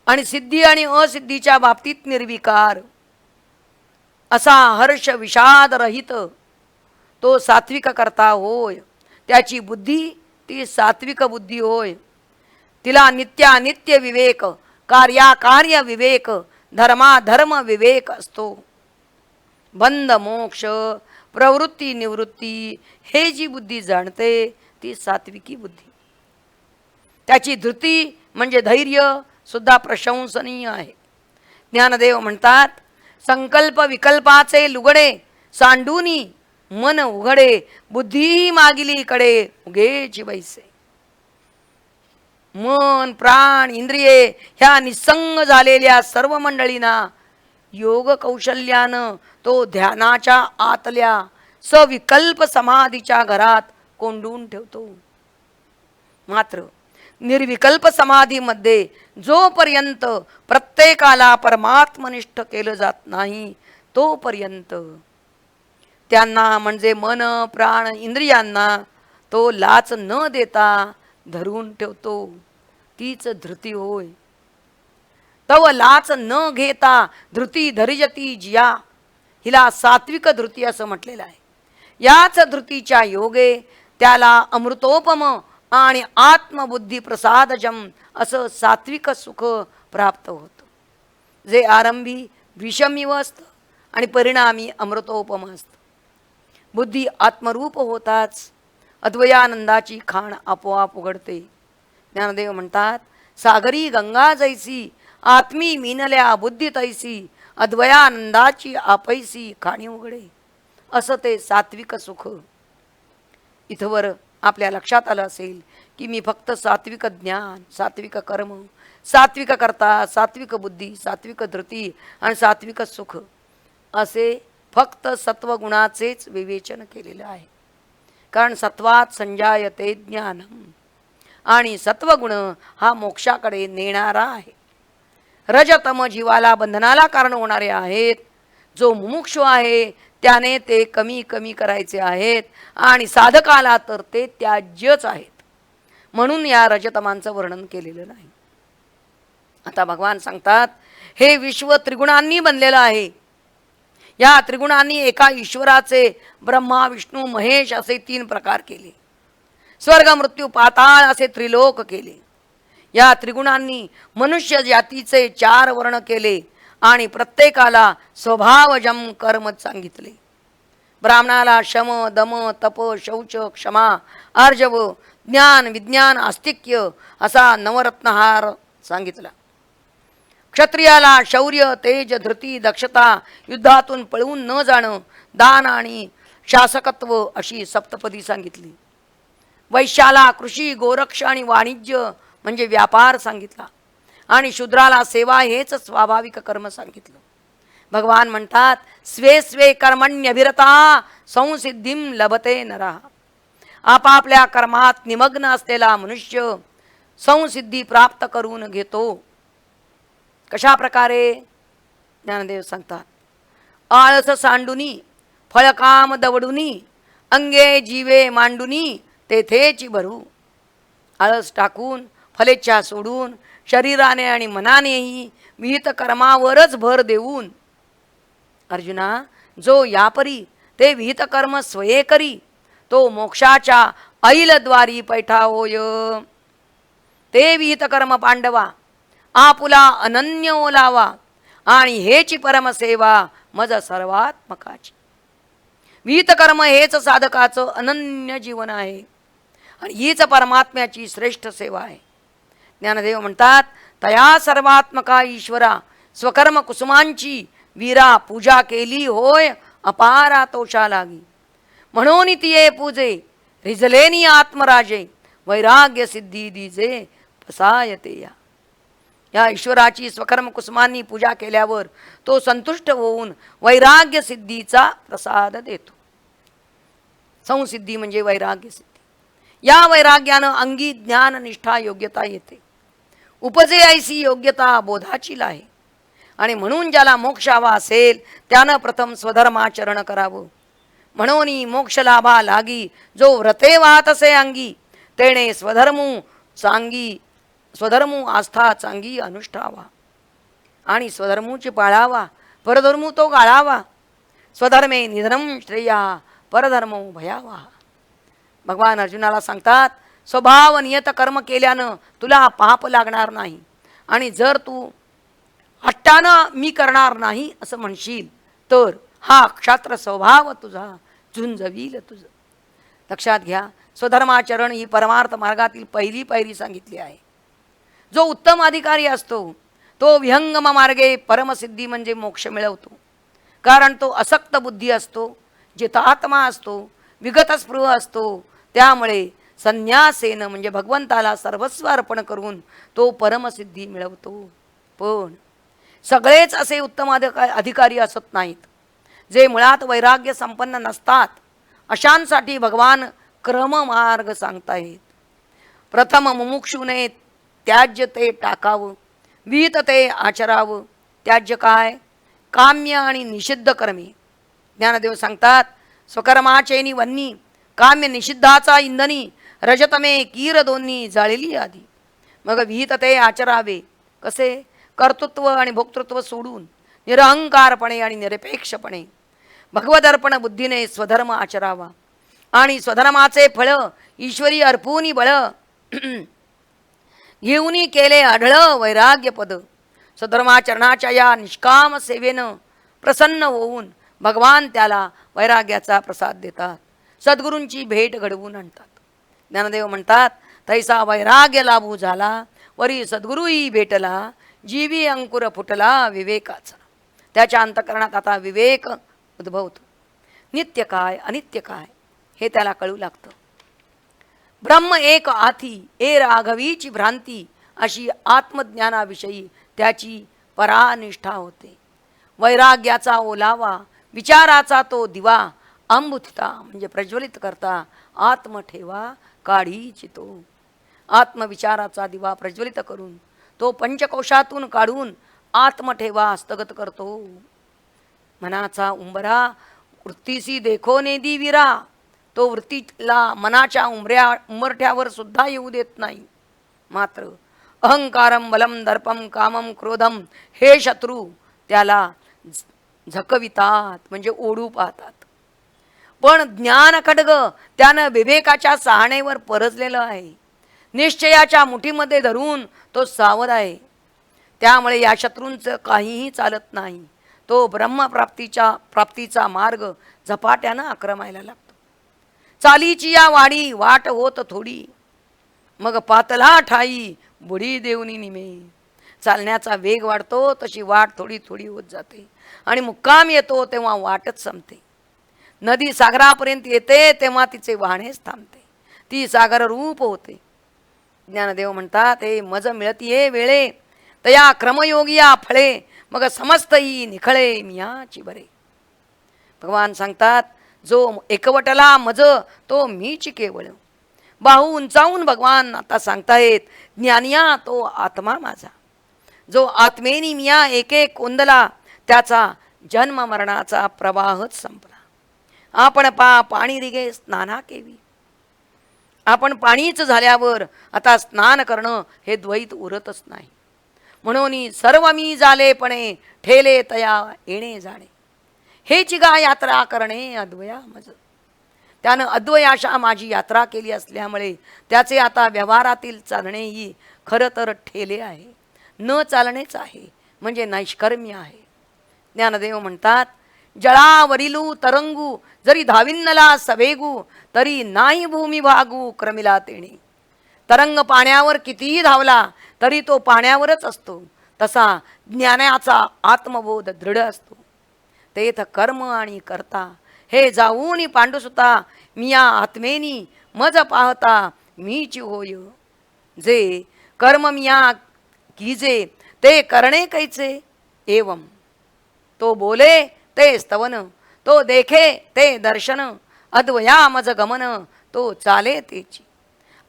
आणि सिद्धी आणि असिद्धीच्या बाबतीत निर्विकार असा हर्ष विषाद रहित तो सात्विक करता होय. त्याची बुद्धी ती सात्विक बुद्धी होय. तिला नित्यानित्य विवेक, कार्याकार्य विवेक, धर्माधर्म विवेक असतो. बंध मोक्ष, प्रवृत्ती निवृत्ती हे जी बुद्धी जाणते ती सात्विकी बुद्धी. त्याची धृती म्हणजे धैर्य सुद्धा प्रशंसनीय आहे. ज्ञानदेव म्हणतात, संकल्प विकल्पाचे लुगडे सांडूनी मन उघडे, बुद्धी मागिलीकडे उगेची बैसे. मन, प्राण, इंद्रिये ह्या निसंग झालेल्या सर्व मंडळींना योग कौशल्यानं तो ध्यानाच्या आतल्या सविकल्प समाधीच्या घरात कोंडून ठेवतो. मात्र निर्विकल्प समाधीमध्ये जोपर्यंत प्रत्येकाला परमात्मनिष्ठ केलं जात नाही तोपर्यंत त्यांना म्हणजे मन, प्राण, इंद्रियांना तो लाच न देता धरून ठेवतो. तीच धृती होय. तव लाच न घेता धृती धरिजती जिया, हिला सात्विक धृती असं म्हटलेलं आहे. याच धृतीच्या योगे त्याला अमृतोपम आणि आत्मबुद्धी प्रसादजम असं सात्विक सुख प्राप्त होतं, जे आरंभी विषमिव असतं आणि परिणामी अमृतोपम असतं. बुद्धी आत्मरूप होताच अद्वयानंदाची खाण आपोआप उघडते. ज्ञानदेव म्हणतात, सागरी गंगा जैसी आत्मी मीनल्या बुद्धी तैसी, अद्वयानंदाची आपैसी खाणी उघडे. असं ते सात्विक सुख. इथवर आपल्या लक्षात आलं असेल की मी फक्त सात्विक ज्ञान, सात्विक कर्म, सात्विक कर्ता, सात्विक बुद्धी, सात्विक धृती आणि सात्विक सुख असे फक्त सत्वगुणाचेच विवेचन केलेलं आहे. कारण सत्वात संजायते ज्ञानम आणि सत्वगुण हा मोक्षाकडे नेणारा आहे. रजतम जीवाला बंधनाला कारण होणारे आहेत. जो मुमुक्षु आहे त्याने ते कमी कमी करायचे आहेत आणि साधकाला तर ते त्याज्यच आहेत. म्हणून या रजतमांचं वर्णन केलेलं नाही. आता भगवान सांगतात, हे विश्व त्रिगुणांनी बनलेलं आहे. या त्रिगुणांनी एका ईश्वराचे ब्रह्मा, विष्णू, महेश असे 3 प्रकार केले. स्वर्ग, मृत्यू, पाताळ असे त्रिलोक केले. या त्रिगुणांनी मनुष्य जातीचे 4 वर्ण केले आणि प्रत्येकाला स्वभावजम कर्म सांगितले. ब्राह्मणाला शम, दम, तप, शौच, क्षमा, आर्जव, ज्ञान, विज्ञान, आस्तिक्य असा नवरत्नहार सांगितला. क्षत्रियाला शौर्य, तेज, धृती, दक्षता, युद्धातून पळून न जाणं, दान आणि शासकत्व अशी सप्तपदी सांगितली. वैश्याला कृषी, गोरक्ष आणि वाणिज्य म्हणजे व्यापार सांगितला आणि शूद्राला सेवा हेच स्वाभाविक कर्म सांगितलं. भगवान म्हणतात, स्वे स्वे कर्मण्यभिरता संसिद्धीम लभते नरः. आपापल्या कर्मात निमग्न असलेला मनुष्य संसिद्धी प्राप्त करून घेतो. कशा प्रकारे? ज्ञानदेव सांगतात, आळस सांडुनी, फळकाम दवडुनी, अंगे जीवे मांडुनी तेथेची भरू. आळस टाकून, फलेच्छा सोडून, शरीराने आणि मनानेही विहित कर्मावरच भर देऊन, अर्जुना, जो यापरी ते विहित कर्म स्वये करी तो मोक्षाच्या ऐलद्वारी पैठा होय. ते विहित कर्म पांडवा आपुला अनन्य ओलावा, आणि हेची परमसेवा मज सर्वात्मकाची. विहित कर्म हेच साधकाचं अनन्य जीवन आहे, आणि हीच परमात्म्याची श्रेष्ठ सेवा आहे. ज्ञानदेव म्हणतात, तया सर्वात्मका ईश्वरा स्वकर्म कुसुमांची वीरा पूजा केली होय अपारा तोषा लागी. म्हणून तिये पूजे रिझलेनी आत्मराजे, वैराग्य सिद्धी दीजे पसायते या. या ईश्वराची स्वकर्म कुसुमांनी पूजा केल्यावर तो संतुष्ट होऊन वैराग्य सिद्धीचा प्रसाद देतो. संसिद्धी म्हणजे वैराग्य सिद्धी. या वैराग्यानं अंगी ज्ञान निष्ठा योग्यता येते. उपजे ऐसी योग्यता बोधाची आहे. आणि म्हणून ज्याला मोक्ष हवा असेल त्यानं प्रथम स्वधर्माचरण करावं. म्हणून मोक्ष लाभा लागी जो व्रते वाहत असे अंगी, तेणे स्वधर्मू आस्था चांगी अनुष्ठावा. आणि स्वधर्मूची पाळावा, परधर्मू तो गाळावा. स्वधर्मे निधनम श्रेया, परधर्मो भयावा. भगवान अर्जुनाला सांगतात, स्वभाव नियत कर्म केल्यानं तुला पाप लागणार नाही. आणि जर तू हट्टानं मी करणार नाही असं म्हणशील तर हा क्षात्र स्वभाव तुझा झुंजवील तुझं. लक्षात घ्या, स्वधर्माचरण ही परमार्थ मार्गातील पहिली पायरी सांगितली आहे. जो उत्तम अधिकारी असतो तो विहंगम मार्गे परमसिद्धी म्हणजे मोक्ष मिळवतो. कारण तो असक्त बुद्धी असतो, जितात्मा असतो, विगतस्पृह असतो. त्यामुळे संन्यासेनं म्हणजे भगवंताला सर्वस्व अर्पण करून तो परमसिद्धी मिळवतो. पण सगळेच असे उत्तम अधिकारी असत नाहीत. जे मुळात वैराग्य संपन्न नसतात अशांसाठी भगवान क्रममार्ग सांगतायत. प्रथम मुमुक्षुने त्याज्य ते टाकावं, विहित ते आचरावं. त्याज्य काय? काम्य आणि निषिद्ध कर्मे. ज्ञानदेव सांगतात, स्वकर्माचेनी वन्नी, काम्य निषिद्धाचा इंधनी, रजतमे कीर दोन्ही जाळलेली आधी. मग विहित ते आचरावे. कसे? कर्तृत्व आणि भोक्तृत्व सोडून निरहंकारपणे आणि निरपेक्षपणे भगवदर्पण बुद्धीने स्वधर्म आचरावा. आणि स्वधर्माचे फळ ईश्वरी अर्पूनी बळ घेऊनी केले आढळ वैराग्यपद. स्वधर्माचरणाच्या या निष्काम सेवेनं प्रसन्न होऊन भगवान त्याला वैराग्याचा प्रसाद देतात, सद्गुरूंची भेट घडवून आणतात. ज्ञानदेव म्हणतात, तैसा वैराग्य लाभू झाला, वरी सद्गुरूही भेटला, जीवी अंकुर फुटला विवेकाचा. त्याच्या अंतःकरणात आता विवेक उद्भवतो. नित्य काय अनित्य काय हे त्याला कळू लागतं. ब्रह्म एक आथी ए राघवीची भ्रांती, अशी आत्मज्ञानाविषयी त्याची परानिष्ठा होते. वैराग्याचा ओलावा, विचाराचा तो दिवा, अंबुथिता म्हणजे प्रज्वलित करता, आत्म ठेवा काढीची तो. आत्मविचाराचा दिवा प्रज्वलित करून तो पंचकोशातून काढून आत्मठेवा हस्तगत करतो. मनाचा उंबरा वृत्तीसी देखो नेदी विरा. तो वृत्तीला मनाच्या उंबरठ्यावर सुद्धा येऊ देत नाही. मात्र अहंकारम बलम दर्पम कामम क्रोधम हे शत्रू त्याला झकवितात म्हणजे ओढू पाहतात. पण ज्ञान खड्ग त्यानं विवेकाच्या सहाणेवर परजलेलं आहे. निश्चयाच्या मुठीमध्ये धरून तो सावध आहे. त्यामुळे या शत्रूंचं काहीही चालत नाही. तो प्राप्तीचा मार्ग झपाट्यानं आक्रमायला लागतो. चालीची या वाडी वाट होत थोडी, मग पातला ठाई बुडी देवनी निमे. चालण्याचा वेग वाढतो तशी वाट थोडी थोडी होत जाते, आणि मुक्काम येतो तेव्हा वाटच संपते. नदी सागरापर्यंत येते तेव्हा तिचे वाहनेच थांबते, ती सागर रूप होते. ज्ञानदेव म्हणतात, हे मज मिळतीये वेळे, तया क्रमयोगिया फळे, मग समस्त ही निखळे मियाची बरे. भगवान सांगतात, जो एकवटला मज तो मीच केवळ. बाहू उंचावून भगवान आता सांगतायत, ज्ञानिया तो आत्मा माझा. जो आत्मेनी मिया एके कोंदला, त्याचा जन्म मरणाचा प्रवाहच संपला. आपण पाणी रिगे स्नाना केवी. आपण पाणीच झाल्यावर आता स्नान करणं हे द्वैत उरतच नाही. म्हणून सर्व मी झालेपणे ठेले तया येणे जाणे. हेची गा यात्रा करणे अद्वया मज. त्यानं अद्वयाशा माझी यात्रा केली असल्यामुळे त्याचे आता व्यवहारातील चालणे ही खरं तर ठेले आहे. न चालणेच आहे, म्हणजे नैष्कर्म्य आहे. ज्ञानदेव म्हणतात, जळावरिलू तरंगू जरी धाविन्नला सवेगू, तरी नाही भूमी भागू क्रमिला तेणे. तरंग पाण्यावर कितीही धावला तरी तो पाण्यावरच असतो. तसा ज्ञानाचा आत्मबोध दृढ असतो. तेथ कर्म आणि करता हे जाऊनी पांडुसुता, मिया आत्मेनी मज पाहता मीची होय. जे कर्म मिया कीजे ते करणे कैचे, एवं तो बोले ते स्तवन, तो देखे ते दर्शन, अद्वया मज गमन तो चाले तेची.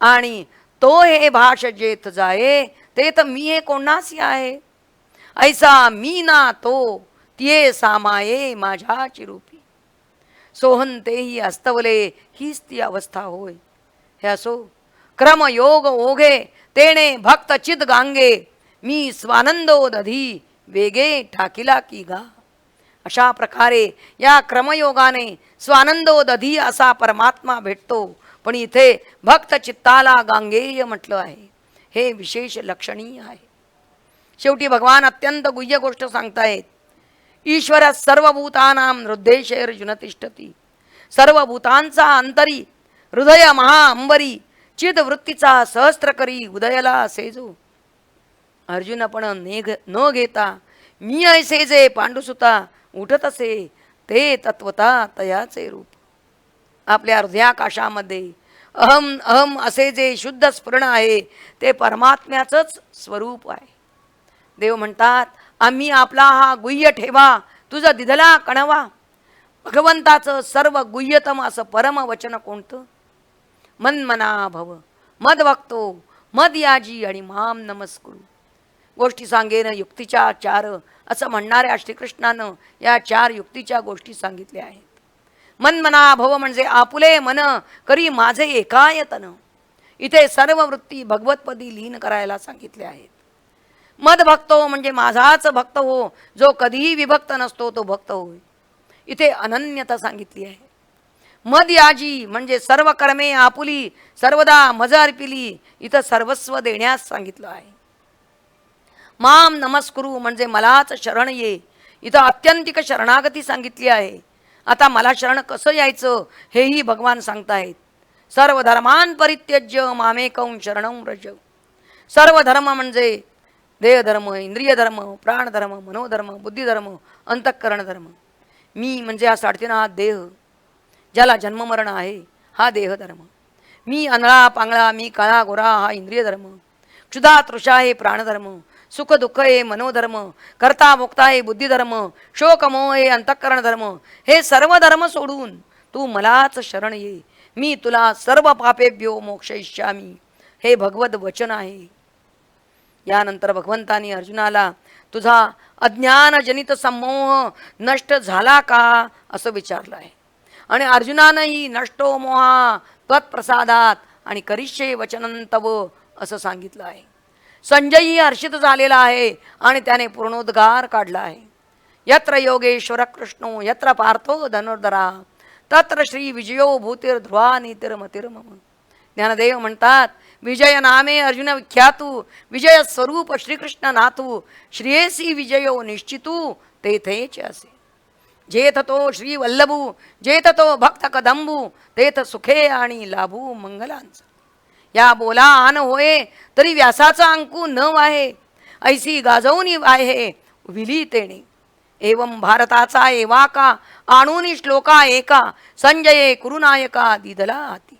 आणि तो हे भाष जेथ जाये, ते तर मी हे कोणासी आहे. ऐसा मी ना तो तिये सामाये माझ्याची रूपी. सोहंतेही अस्तवले हीच ती अवस्था होय. हे असो क्रमयोग ओघे तेणे भक्त चिद गांगे, मी स्वानंदो दधी वेगे ठाकिला की गा. अशा प्रकारे या क्रमयोगाने स्वानंदो दधी असा परमात्मा भेटतो. पण इथे भक्त चित्ताला गांगेय म्हटलं आहे. हे विशेष लक्षणीय आहे. शेवटी भगवान अत्यंत गुह्य गोष्ट सांगतायत. ईश्वर सर्वभूतानां हृदयेशैर्जुन तिष्ठती. सर्व भूतांचा अंतरी हृदय महाअंबरी, चिद वृत्तीचा सहस्त्रकरी उदयला सेजो. अर्जुन पण न घेता मी ऐसे जे पांडुसुता उठत असे, ते तत्वता तयाचे रूप. आपल्या हृदयाकाशामध्ये अहम अहम असे जे शुद्ध स्फुरण आहे, ते परमात्म्याचंच स्वरूप आहे. देव म्हणतात, आम्ही आपला हा गुह्य ठेवा, तुझं दिधला कणवा. भगवंताचं सर्व गुह्यतम असं परम वचन कोणतं? मन्मना भव मदभक्तो मदयाजी आणि माम नमस्कुरु. गोष्टी सांगेन युक्तीच्या चार असं म्हणणाऱ्या श्रीकृष्णानं या चार युक्तीच्या गोष्टी सांगितल्या आहेत. मन्मना भव म्हणजे आपुले मन करी माझे एकायतन. इथे सर्व वृत्ती भगवतपदी लीन करायला सांगितल्या आहेत. मद भक्तो म्हणजे माझाच भक्त हो, जो कधीही विभक्त नसतो तो भक्त होय. इथे अनन्यता सांगितली आहे. मद याजी म्हणजे सर्व कर्मे आपुली सर्वदा मज अर्पिली, इथं सर्वस्व देण्यास सांगितलं आहे. माम नमस्कुरु म्हणजे मलाच शरण ये, इथं अत्यंतिक शरणागती सांगितली आहे. आता मला शरण कसं यायचं हेही भगवान सांगतायत. सर्व धर्मान परित्यज्य मामेकं शरणं व्रज. सर्व धर्म म्हणजे देहधर्म, इंद्रिय धर्म, प्राणधर्म, मनोधर्म, बुद्धिधर्म, अंतःकरण धर्म. मी म्हणजे हा साडेतीन देह, ज्याला जन्ममरण आहे, हा देहधर्म. मी अनळा पांगळा, मी काळा गोरा, हा इंद्रिय धर्म. क्षुधा तृषा हे प्राणधर्म. सुख दुःख हे मनोधर्म. करता भोक्ता हे बुद्धिधर्म. शोक मोह हे अंतःकरण धर्म. हे सर्व धर्म सोडून तू मलाच शरण ये, मी तुला सर्व पापेभ्यो मोक्षयिष्यामी. हे भगवत वचन आहे. यानंतर भगवंतानी अर्जुनाला तुझा अज्ञानजनित संमोह नष्ट झाला का असं विचारलं आहे. आणि अर्जुनानंही नष्टो मोहा त्वत्प्रसादात आणि करिष्ये वचनं तव असं सांगितलं आहे. संजयही हर्षित झालेला आहे आणि त्याने पूर्णोद्गार काढला आहे. यत्र योगेश्वर कृष्णो यत्र पार्थो धनुर्धरा, तत्र श्री विजयो भूतिर्ध्रुवा नीतिर्मतिर्मम. ज्ञानदेव म्हणतात, विजय नामे अर्जुन विख्यातू, विजय स्वरूप श्रीकृष्ण नाथू, श्रेयसी विजयो निश्चितू तेथेच असे. जेथ तो श्री वल्लभू, जेथ तो भक्त कदंबू, तेथ सुखे आणि लाभू मंगलांचा. या बोला आन होय तरी व्यासाचा अंकू न वाहे, ऐसी गाजवून वाहे विली तेणे. एवं भारताचा एवाका आणूनी श्लोका एका, संजये कुरुनायका दिदला हाती.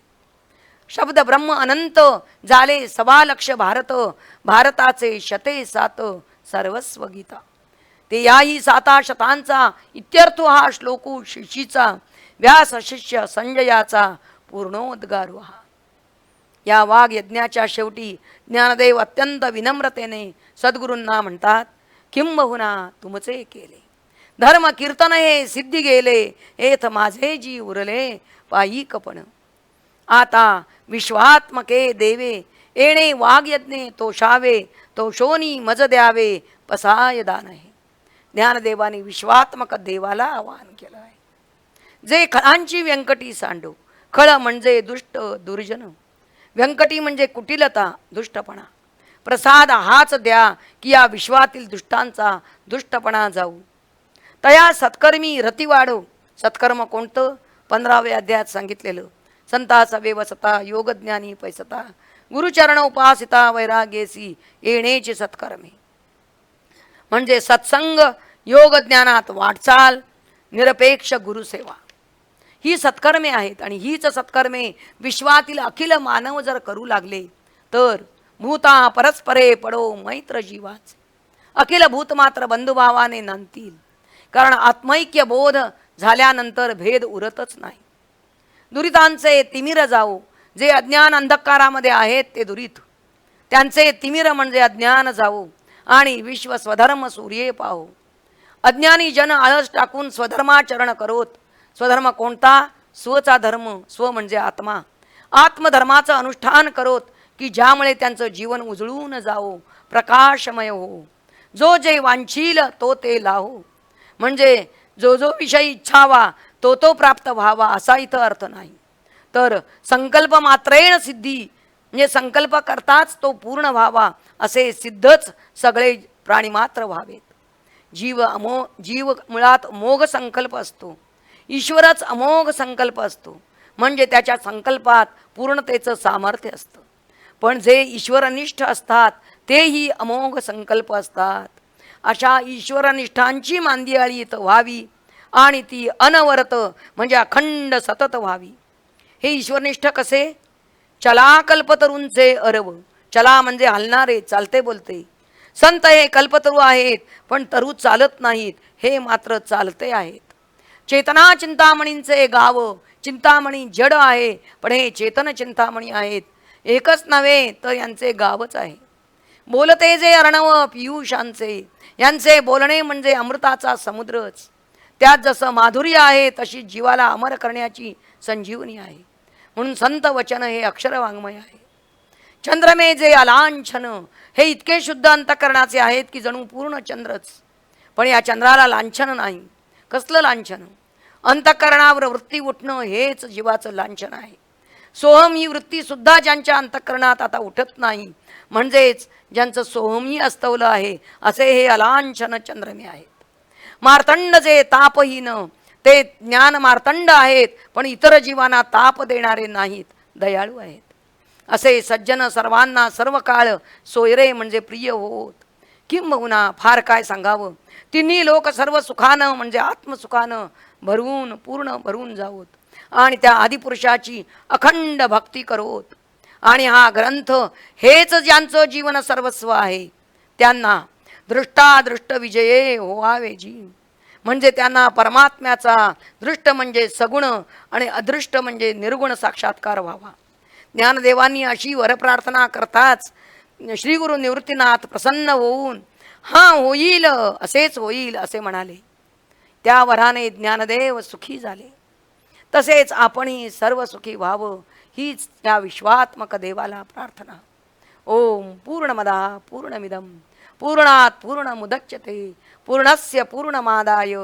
शब्द ब्रह्म अनंत झाले सवा लक्ष भारत, भारताचे शते सात सर्वस्व गीता. ते याही साता शतांचा इत्यर्थ हा श्लोकू शिशीचा, व्यास शिष्य संजयाचा पूर्णोद्गार हा. या वाघ यज्ञाच्या शेवटी ज्ञानदेव अत्यंत विनम्रतेने सद्गुरूंना म्हणतात, किंबहुना तुमचे केले धर्म कीर्तन हे सिद्धी गेले, एथ माझे जी उरले पायी कपण. आता विश्वात्मके देवे येणे वाघ यज्ञे तोषावे, तोषोनी मज द्यावे पसाय दान आहे. ज्ञानदेवाने विश्वात्मक देवाला आवाहन केलं आहे. जे खळांची व्यंकटी सांडो. खळ म्हणजे दुष्ट दुर्जन, व्यंकटी म्हणजे कुटिलता दुष्टपणा. प्रसाद हाच द्या की या विश्वातील दुष्टांचा दुष्टपणा जाऊ. तया सत्कर्मी रती वाढो. सत्कर्म कोणतं? 15व्या अध्यायात सांगितलेलं. संताचा व्यवसता योगज्ञानी पैसता गुरुचरण उपासिता वैराग्येसी येणेचे सत्कर्मे. म्हणजे सत्संग, योग ज्ञानात वाटचाल, निरपेक्ष गुरुसेवा ही सत्कर्मे आहेत. आणि हीच सत्कर्मे विश्वातील अखिल मानव जर करू लागले तर भूता परस्परे पडो मैत्र जीवाच. अखिल भूत मात्र बंधुभावाने नांदतील. कारण आत्मैक्य बोध झाल्यानंतर भेद उरतच नाही. दुरितांचे तिमिर जाओ. जे अज्ञान अंधकारामध्ये आहेत ते दुरित, त्यांचे तिमिर म्हणजे अज्ञान जाओ. आणि विश्व स्वधर्म सूर्ये पाहो. अज्ञानी जन आळस टाकून स्वधर्माचरण करोत. स्वधर्म कोणता? स्वचा धर्म. स्व म्हणजे आत्मा. आत्मधर्माचं अनुष्ठान करोत की ज्यामुळे त्यांचं जीवन उजळून जाओ, प्रकाशमय हो. जो जे वांछील तो ते लाहो. म्हणजे जो जो विषयी इच्छावा तो तो प्राप्त व्हावा असा इथं अर्थ नाही. तर संकल्प मात्रेण सिद्धी म्हणजे संकल्प करताच तो पूर्ण व्हावा असे सिद्धच सगळे प्राणी मात्र व्हावेत. जीव मुळात मोघ संकल्प असतो. ईश्वरच अमोघ संकल्प असतो. म्हणजे त्याच्या संकल्पात पूर्णतेचं सामर्थ्य असतं. पण जे ईश्वरनिष्ठ असतात तेही अमोघ संकल्प असतात. अशा ईश्वरनिष्ठांची मांदियाळी इथं व्हावी आणि ती अनवरत म्हणजे अखंड सतत व्हावी. हे ईश्वरनिष्ठ कसे? चला कल्पतरूंचे अरव. चला म्हणजे हलणारे, चालते बोलते. संत हे कल्पतरू आहेत पण तरू चालत नाहीत, हे मात्र चालते आहेत. चेतना चिंतामणींचे गाव. चिंतामणी जड आहे पण हे चेतन चिंतामणी आहेत. एकच नव्हे तर यांचे गावच आहे. बोलते जे अर्णव पियुषांचे. यांचे बोलणे म्हणजे अमृताचा समुद्रच. त्यात जसं माधुर्य आहे तशी जीवाला अमर करण्याची संजीवनी आहे. म्हणून संत वचन हे अक्षर वाङ्मय आहे. चंद्रमे जे अलांछन. हे इतके शुद्ध अंतःकरणाचे आहेत की जणू पूर्ण चंद्रच. पण या चंद्राला लांछन नाही. कसलं लांछन? अंतःकरणावर वृत्ती उठणं हेच जीवाचं लांछन आहे. सोहम ही वृत्तीसुद्धा ज्यांच्या अंतःकरणात आता उठत नाही, म्हणजेच ज्यांचं सोहमही अस्तवलं आहे, असे हे अलांछन चंद्रमे आहेत. मार्तंड जे तापहीन. ते ज्ञान मार्तंड आहेत पण इतर जीवांना ताप देणारे नाहीत, दयाळू आहेत. असे सज्जन सर्वांना सर्व काळ सोयरे म्हणजे प्रिय होत. किंबहुना फार काय सांगावं. तिन्ही लोक सर्व सुखानं म्हणजे आत्मसुखानं भरवून पूर्ण भरून जावोत आणि त्या आदिपुरुषाची अखंड भक्ती करोत. आणि हा ग्रंथ हेच ज्यांचं जीवन सर्वस्व आहे त्यांना दृष्टादृष्ट विजये होवावे जी. म्हणजे त्यांना परमात्म्याचा दृष्ट म्हणजे सगुण आणि अदृष्ट म्हणजे निर्गुण साक्षात्कार व्हावा. ज्ञानदेवांनी अशी वरप्रार्थना करताच श्री गुरु निवृत्तीनाथ प्रसन्न होऊन हां होईल, असेच होईल असे म्हणाले. त्या वराने ज्ञानदेव सुखी झाले. तसेच आपणही सर्व सुखी व्हावं हीच त्या विश्वात्मक देवाला प्रार्थना. ओम पूर्णमदः पूर्णमिदं पूर्णात् पूर्णमुदच्यते पूर्णस्य पूर्णमादाय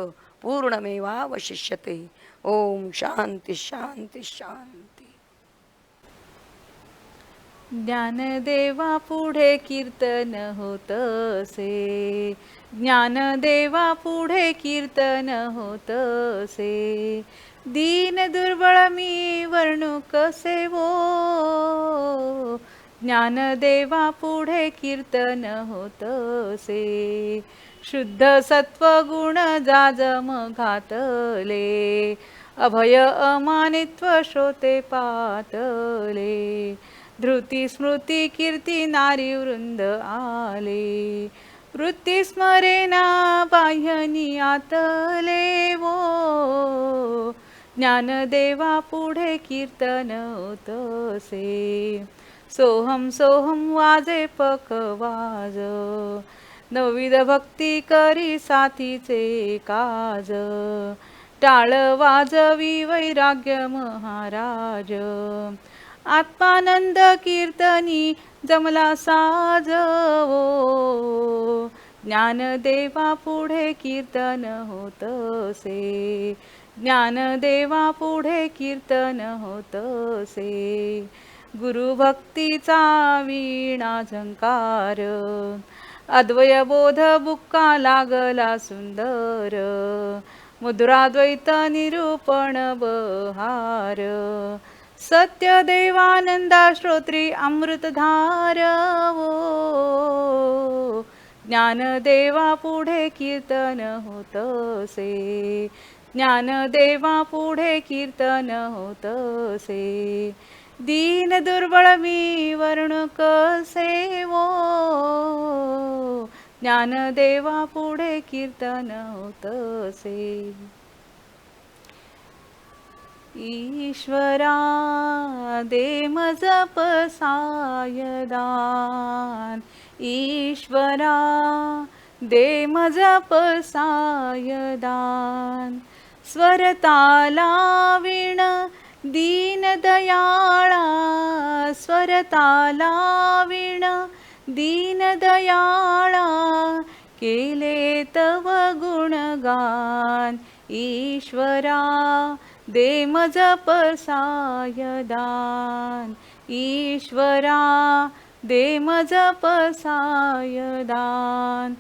पूर्णमेवावशिष्यते. ओम शांती शांती शांती. ज्ञानदेवा पुढे कीर्तन होतसे. ज्ञानदेवा पुढे कीर्तन होतसे. दीन दुर्बळ मी वर्णू कसे वो. ज्ञानदेवा पुढे कीर्तन होतसे. शुद्ध सत्व गुण जाजम घातले. अभय अमानित्व श्रोते पातले. धृती स्मृती कीर्ती नारी वृंद आले. वृत्ती स्मरेना बाह्यनी आतले वो. ज्ञानदेवा पुढे कीर्तन होतसे. सोहम सोहम वाजे पखवाज. नवविध भक्ती करी साथीचे काज. टाळ वाजवी वैराग्य महाराज. आत्मानंद कीर्तनी जमला साज वो. ज्ञानदेवा पुढे कीर्तन होतसे. ज्ञानदेवा पुढे कीर्तन होतसे. गुरुभक्तीचा वीणा झंकार, अद्वय बोध बुक्का लागला सुंदर, मुद्राद्वैत निरूपण बहार, सत्य देवानंदा श्रोत्री अमृतधार वो, ज्ञानदेवा पुढे कीर्तन होतसे, ज्ञानदेवा पुढे कीर्तन होतसे, दीन दुर्बळ मी वर्णू कसे वो, ज्ञानदेवा पुढे कीर्तन होतसे. ईश्वरा दे मज पसायदान, ईश्वरा दे मज पसायदान, स्वरताला वीण दीन दयाळा, स्वरताला वीण दीन दयाळा, केले तव गुणगान, ईश्वरा दे मज पसायदान, ईश्वरा दे मज पसायदान,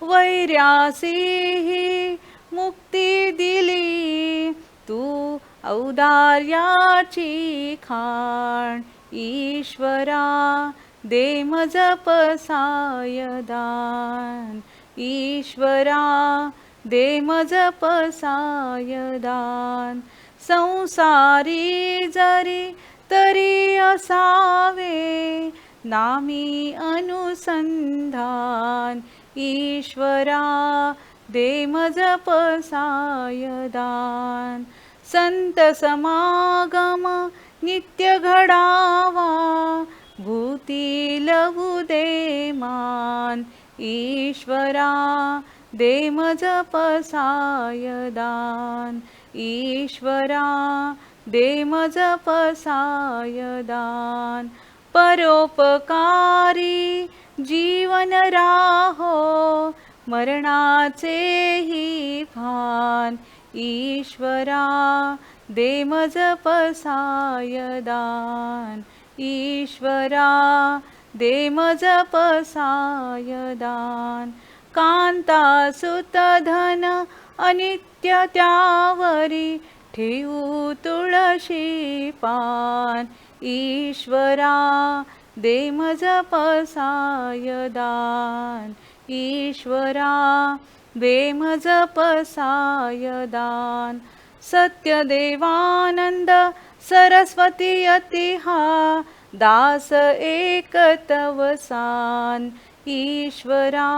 वैर्यासी मुक्ती दिली तू औदार्याची खाण, ईश्वरा दे मज पसायदान, ईश्वरा दे मज पसायदान, संसारी जरी तरी असावे नामी अनुसंधान, ईश्वरा दे मज पसायदान, संत समागम नित्य घडावा भूती लवू दे मान, ईश्वरा दे मज पसायदान, ईश्वरा दे मज पसायदान, परोपकारी जीवन राहो मरणाचे ही भान, ईश्वरा दे मज पसायदान, ईश्वरा दे मज पसायदान, कांता सुत धन अनित्य त्यावरी ठेवू तुळशी पान, ईश्वरा दे मज पसायदान, ईश्वरा दे मज पसायदान, सत्य देवानंद सरस्वती अतिहा दास एक तवसान, ईश्वरा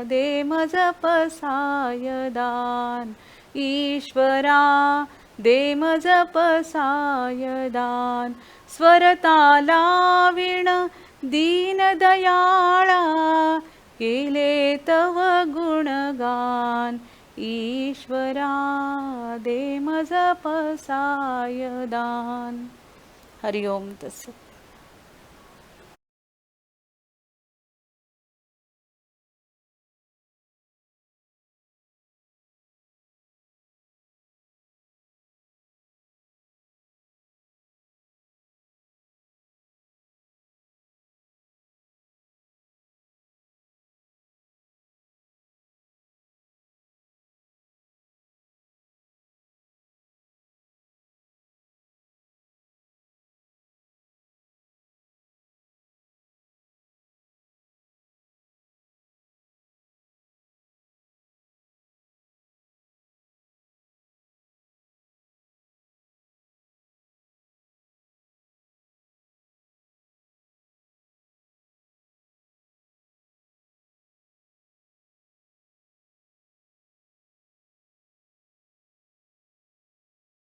दे मज पसायदान, ईश्वरा दे मज पसायदान, स्वरताला वीण दीन दयाळा, केले तव गुणगान, ईश्वरा दे मज पसायदान. हरि ओम तत्सत.